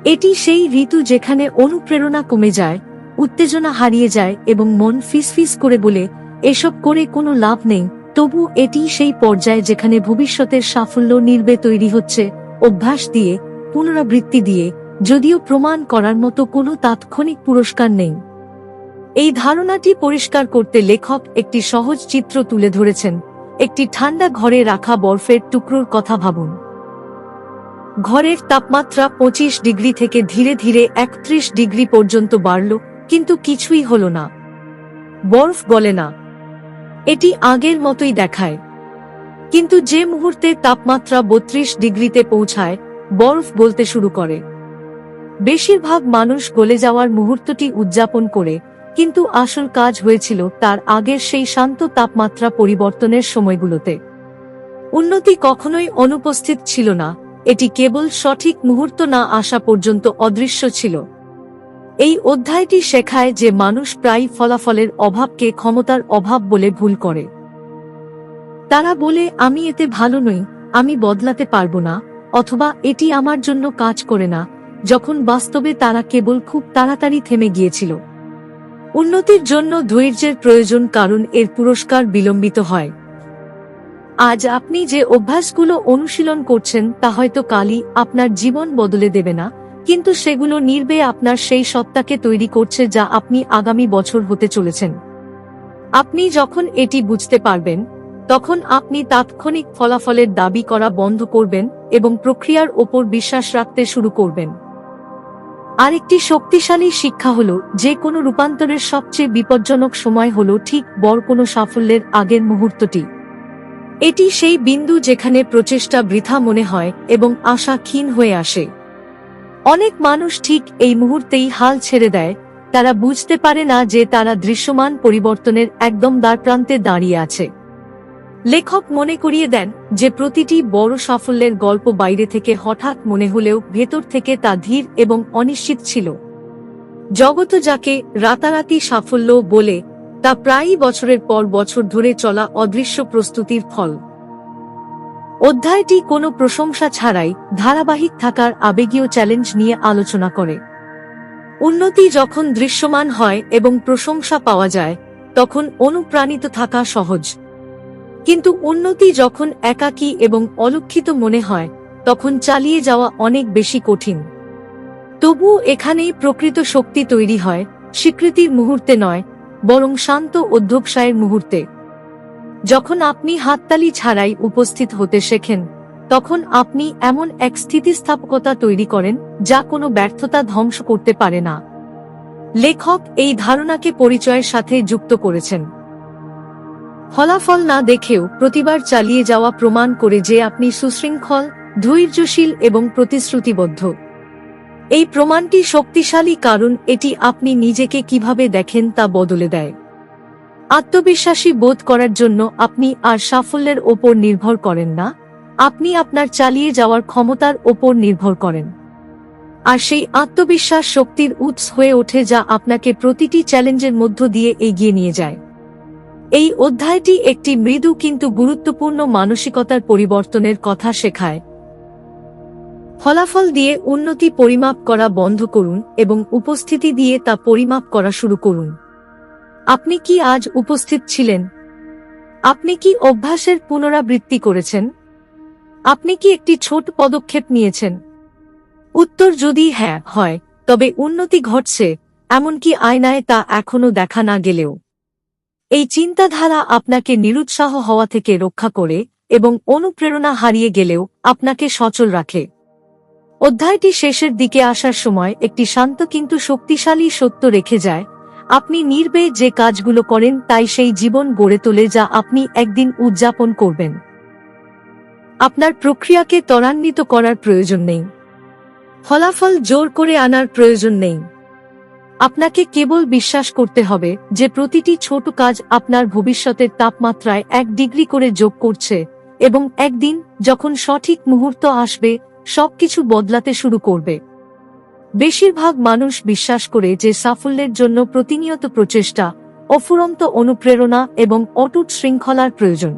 এটি সেই ঋতু যেখানে অনুপ্রেরণা কমে যায়, উত্তেজনা হারিয়ে যায় এবং মন ফিসফিস করে বলে এসব করে কোনো লাভ নেই। তবু এটি সেই পর্যায় যেখানে ভবিষ্যতের সাফল্য নির্বে তৈরি হচ্ছে অভ্যাস দিয়ে, পুনরাবৃত্তি দিয়ে, যদিও প্রমাণ করার মতো কোনো তাৎক্ষণিক পুরস্কার নেই। এই ধারণাটি পরিষ্কার করতে লেখক একটি সহজ চিত্র তুলে ধরেছেন। একটি ঠান্ডা ঘরে রাখা বরফের টুকরোর কথা ভাবুন। ঘরের তাপমাত্রা 25 ডিগ্রি থেকে ধীরে ধীরে 31 ডিগ্রি পর্যন্ত বাড়ল, কিন্তু কিছুই হল না। বরফ গলে না। এটি আগের মতোই দেখায়। কিন্তু যে মুহূর্তে তাপমাত্রা 32 ডিগ্রিতে পৌঁছায়, বরফ গলতে শুরু করে। বেশিরভাগ মানুষ গলে যাওয়ার মুহূর্তটি উদযাপন করে, কিন্তু আসল কাজ হয়েছিল তার আগের সেই শান্ত তাপমাত্রা পরিবর্তনের সময়গুলোতে। উন্নতি কখনোই অনুপস্থিত ছিল না, এটি কেবল সঠিক মুহূর্ত না আসা পর্যন্ত অদৃশ্য ছিল। এই অধ্যায়টি শেখায় যে মানুষ প্রায় ফলাফলের অভাবকে ক্ষমতার অভাব বলে ভুল করে। তারা বলে আমি এতে ভালো নই, আমি বদলাতে পারবো না, অথবা এটি আমার জন্য কাজ করে না, যখন বাস্তবে তারা কেবল খুব তাড়াতাড়ি থেমে গিয়েছিল। উন্নতির জন্য ধৈর্যের প্রয়োজন, কারণ এর পুরস্কার বিলম্বিত হয়। আজ আপনি যে অভ্যাসগুলো অনুশীলন করছেন তা হয়তো কালই আপনার জীবন বদলে দেবে না, কিন্তু সেগুলো নির্বে আপনার সেই সত্তাকে তৈরি করছে যা আপনি আগামী বছর হতে চলেছেন। আপনি যখন এটি বুঝতে পারবেন, তখন আপনি তাৎক্ষণিক ফলাফলের দাবি করা বন্ধ করবেন এবং প্রক্রিয়ার ওপর বিশ্বাস রাখতে শুরু করবেন। আরেকটি শক্তিশালী শিক্ষা হল, যে কোনো রূপান্তরের সবচেয়ে বিপজ্জনক সময় হল ঠিক বড় কোনো সাফল্যের আগের মুহূর্তটি। এটি সেই বিন্দু যেখানে প্রচেষ্টা বৃথা মনে হয় এবং আশা ক্ষীণ হয়ে আসে। অনেক মানুষ ঠিক এই মুহূর্তেই হাল ছেড়ে দেয়। তারা বুঝতে পারে না যে তারা দৃশ্যমান পরিবর্তনের একদম দ্বারপ্রান্তে দাঁড়িয়ে আছে। লেখক মনে করিয়ে দেন যে প্রতিটি বড় সাফল্যের গল্প বাইরে থেকে হঠাৎ মনে হলেও ভেতর থেকে তা ধীর এবং অনিশ্চিত ছিল। জগৎ যাকে রাতারাতি সাফল্য বলে, তা প্রায়ই বছরের পর বছর ধরে চলা অদৃশ্য প্রস্তুতির ফল। অধ্যায়টি কোনো প্রশংসা ছাড়াই ধারাবাহিক থাকার আবেগীয় চ্যালেঞ্জ নিয়ে আলোচনা করে। উন্নতি যখন দৃশ্যমান হয় এবং প্রশংসা পাওয়া যায়, তখন অনুপ্রাণিত থাকা সহজ। কিন্তু উন্নতি যখন একাকী এবং অলক্ষিত মনে হয়, তখন চালিয়ে যাওয়া অনেক বেশি কঠিন। তবু এখানেই প্রকৃত শক্তি তৈরি হয়, স্বীকৃতির মুহূর্তে নয়, বরং শান্ত অধ্যবসায়ের মুহূর্তে। যখন আপনি হাততালি ছাড়াই উপস্থিত হতে শেখেন, তখন আপনি এমন এক স্থিতিস্থাপকতা তৈরি করেন যা কোনো ব্যর্থতা ধ্বংস করতে পারে না। লেখক এই ধারণাকে পরিচয়ের সাথে যুক্ত করেছেন। ফলাফল না দেখেও প্রতিবার চালিয়ে যাওয়া প্রমাণ করে যে আপনি সুশৃঙ্খল, ধৈর্যশীল এবং প্রতিশ্রুতিবদ্ধ। এই প্রমাণটি শক্তিশালী কারণ এটি আপনি নিজেকে কিভাবে দেখেন তা বদলে দেয়। আত্মবিশ্বাসী বোধ করার জন্য আপনি আর সাফল্যের ওপর নির্ভর করেন না, আপনি আপনার চালিয়ে যাওয়ার ক্ষমতার ওপর নির্ভর করেন। আর সেই আত্মবিশ্বাস শক্তির উৎস হয়ে ওঠে যা আপনাকে প্রতিটি চ্যালেঞ্জের মধ্য দিয়ে এগিয়ে নিয়ে যায়। এই অধ্যায়টি একটি মৃদু কিন্তু গুরুত্বপূর্ণ মানসিকতার পরিবর্তনের কথা শেখায়। ফলাফল দিয়ে উন্নতি পরিমাপ করা বন্ধ করুন এবং উপস্থিতি দিয়ে তা পরিমাপ করা শুরু করুন। আপনি কি আজ উপস্থিত ছিলেন? আপনি কি অভ্যাসের পুনরাবৃত্তি করেছেন? আপনি কি একটি ছোট পদক্ষেপ নিয়েছেন? উত্তর যদি হ্যাঁ হয়, তবে উন্নতি ঘটছে, এমনকি আয়নায় তা এখনো দেখা না গেলেও। এই চিন্তাধারা আপনাকে নিরুৎসাহ হওয়া থেকে রক্ষা করে এবং অনুপ্রেরণা হারিয়ে গেলেও আপনাকে সচল রাখে। অধ্যায়টি শেষের দিকে আসার সময় একটি শান্ত কিন্তু শক্তিশালী সত্য রেখে যায়, আপনি নির্ভয়ে যে কাজগুলো করেন তাই সেই জীবন গড়ে তোলে যা আপনি একদিন উদযাপন করবেন। আপনার প্রক্রিয়াকে ত্বরান্বিত করার প্রয়োজন নেই, ফলাফল জোর করে আনার প্রয়োজন নেই। আপনাকে কেবল বিশ্বাস করতে হবে যে প্রতিটি ছোট কাজ আপনার ভবিষ্যতের তাপমাত্রায় 1 ডিগ্রি করে যোগ করছে এবং একদিন যখন সঠিক মুহূর্ত আসবে সবকিছু বদলাতে শুরু করবে। বেশিরভাগ মানুষ বিশ্বাস করে যে সাফল্যের জন্য প্রতিনিয়ত প্রচেষ্টা, অফুরন্ত অনুপ্রেরণা এবং অটুট শৃঙ্খলার প্রয়োজন।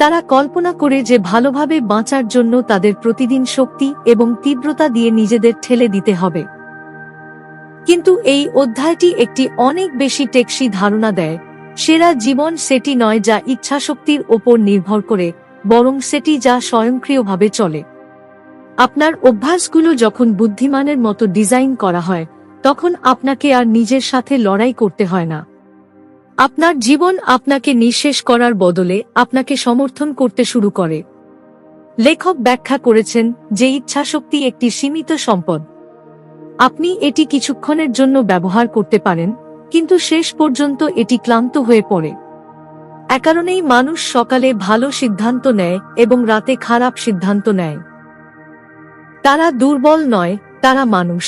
তারা কল্পনা করে যে ভালোভাবে বাঁচার জন্য তাদের প্রতিদিন শক্তি এবং তীব্রতা দিয়ে নিজেদের ঠেলে দিতে হবে। কিন্তু এই অধ্যায়টি একটি অনেক বেশি টেকসই ধারণা দেয়, সেরা জীবন সেটি নয় যা ইচ্ছাশক্তির ওপর নির্ভর করে, বরং সেটি যা স্বয়ংক্রিয়ভাবে চলে। আপনার অভ্যাসগুলো যখন বুদ্ধিমানের মতো ডিজাইন করা হয়, তখন আপনাকে আর নিজের সাথে লড়াই করতে হয় না। আপনার জীবন আপনাকে নিঃশেষ করার বদলে আপনাকে সমর্থন করতে শুরু করে। লেখক ব্যাখ্যা করেছেন যে ইচ্ছাশক্তি একটি সীমিত সম্পদ। আপনি এটি কিছুক্ষণের জন্য ব্যবহার করতে পারেন, কিন্তু শেষ পর্যন্ত এটি ক্লান্ত হয়ে পড়ে। এ কারণেই মানুষ সকালে ভালো সিদ্ধান্ত নেয় এবং রাতে খারাপ সিদ্ধান্ত নেয়। তারা দুর্বল নয়, তারা মানুষ।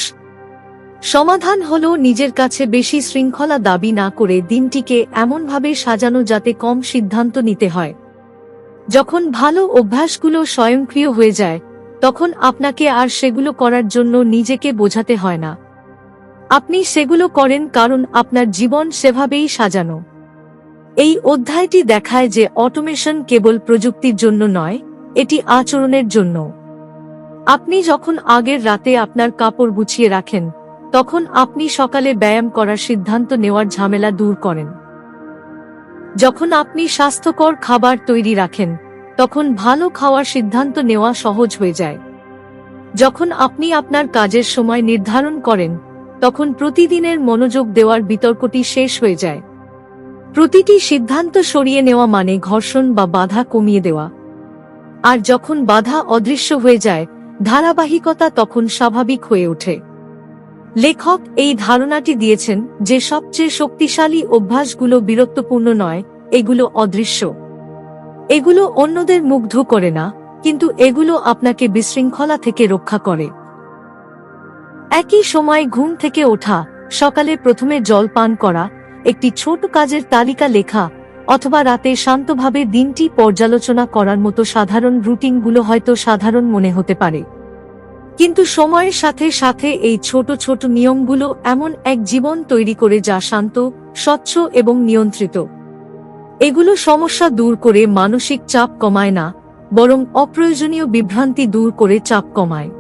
সমাধান হলো নিজের কাছে বেশি শৃঙ্খলা দাবি না করে দিনটিকে এমনভাবে সাজানো যাতে কম সিদ্ধান্ত নিতে হয়। যখন ভালো অভ্যাসগুলো স্বয়ংক্রিয় হয়ে যায়, তখন আপনাকে আর সেগুলো করার জন্য নিজেকে বোঝাতে হয় না। আপনি সেগুলো করেন কারণ আপনার জীবন সেভাবেই সাজানো। এই অধ্যায়টি দেখায় যে অটোমেশন কেবল প্রযুক্তির জন্য নয়, এটি আচরণের জন্য। আপনি যখন আগের রাতে আপনার কাপড় গুছিয়ে রাখেন, তখন আপনি সকালে ব্যায়াম করার সিদ্ধান্ত নেওয়ার ঝামেলা দূর করেন। যখন আপনি স্বাস্থ্যকর খাবার তৈরি রাখেন, তখন ভালো খাওয়ার সিদ্ধান্ত নেওয়া সহজ হয়ে যায়। যখন আপনি আপনার কাজের সময় নির্ধারণ করেন, তখন প্রতিদিনের মনোযোগ দেওয়ার বিতর্কটি শেষ হয়ে যায়। প্রতিটি সিদ্ধান্ত সরিয়ে নেওয়া মানে ঘর্ষণ বা বাধা কমিয়ে দেওয়া। আর যখন বাধা অদৃশ্য হয়ে যায়, ধারাবাহিকতা তখন স্বাভাবিক হয়ে ওঠে। লেখক এই ধারণাটি দিয়েছেন যে সবচেয়ে শক্তিশালী অভ্যাসগুলো বীরত্বপূর্ণ নয়, এগুলো অদৃশ্য। এগুলো অন্যদের মুগ্ধ করে না, কিন্তু এগুলো আপনাকে বিশৃঙ্খলা থেকে রক্ষা করে। একই সময় ঘুম থেকে ওঠা, সকালে প্রথমে জল পান করা, একটি ছোট কাজের তালিকা লেখা, অথবা রাতে শান্তভাবে দিনটি পর্যালোচনা করার মতো সাধারণ রুটিনগুলো হয়তো সাধারণ মনে হতে পারে, কিন্তু সময়ের সাথে সাথে এই ছোট ছোট নিয়মগুলো এমন এক জীবন তৈরি করে যা শান্ত, স্বচ্ছ এবং নিয়ন্ত্রিত। এগুলো সমস্যা দূর করে মানসিক চাপ কমায় না, বরং অপ্রয়োজনীয় বিভ্রান্তি দূর করে চাপ কমায়।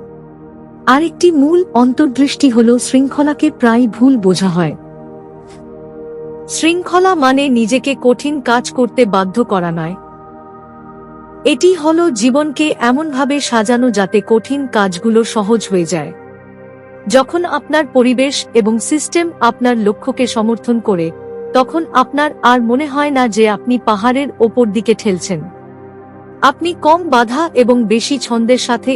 আরেকটি মূল অন্তর্দৃষ্টি হল শৃঙ্খলাকে প্রায় ভুল বোঝা হয়। শৃঙ্খলা মানে নিজেকে কঠিন কাজ করতে বাধ্য করা নয়। এটি হলো জীবনকে এমনভাবে সাজানো যাতে কঠিন কাজগুলো সহজ হয়ে যায়। যখন আপনার পরিবেশ এবং সিস্টেম আপনার লক্ষ্যকে সমর্থন করে, তখন আপনার আর মনে হয় না যে আপনি পাহাড়ের ওপর দিকে ঠেলছেন। আপনি কম বাধা এবং বেশি ছন্দের সাথে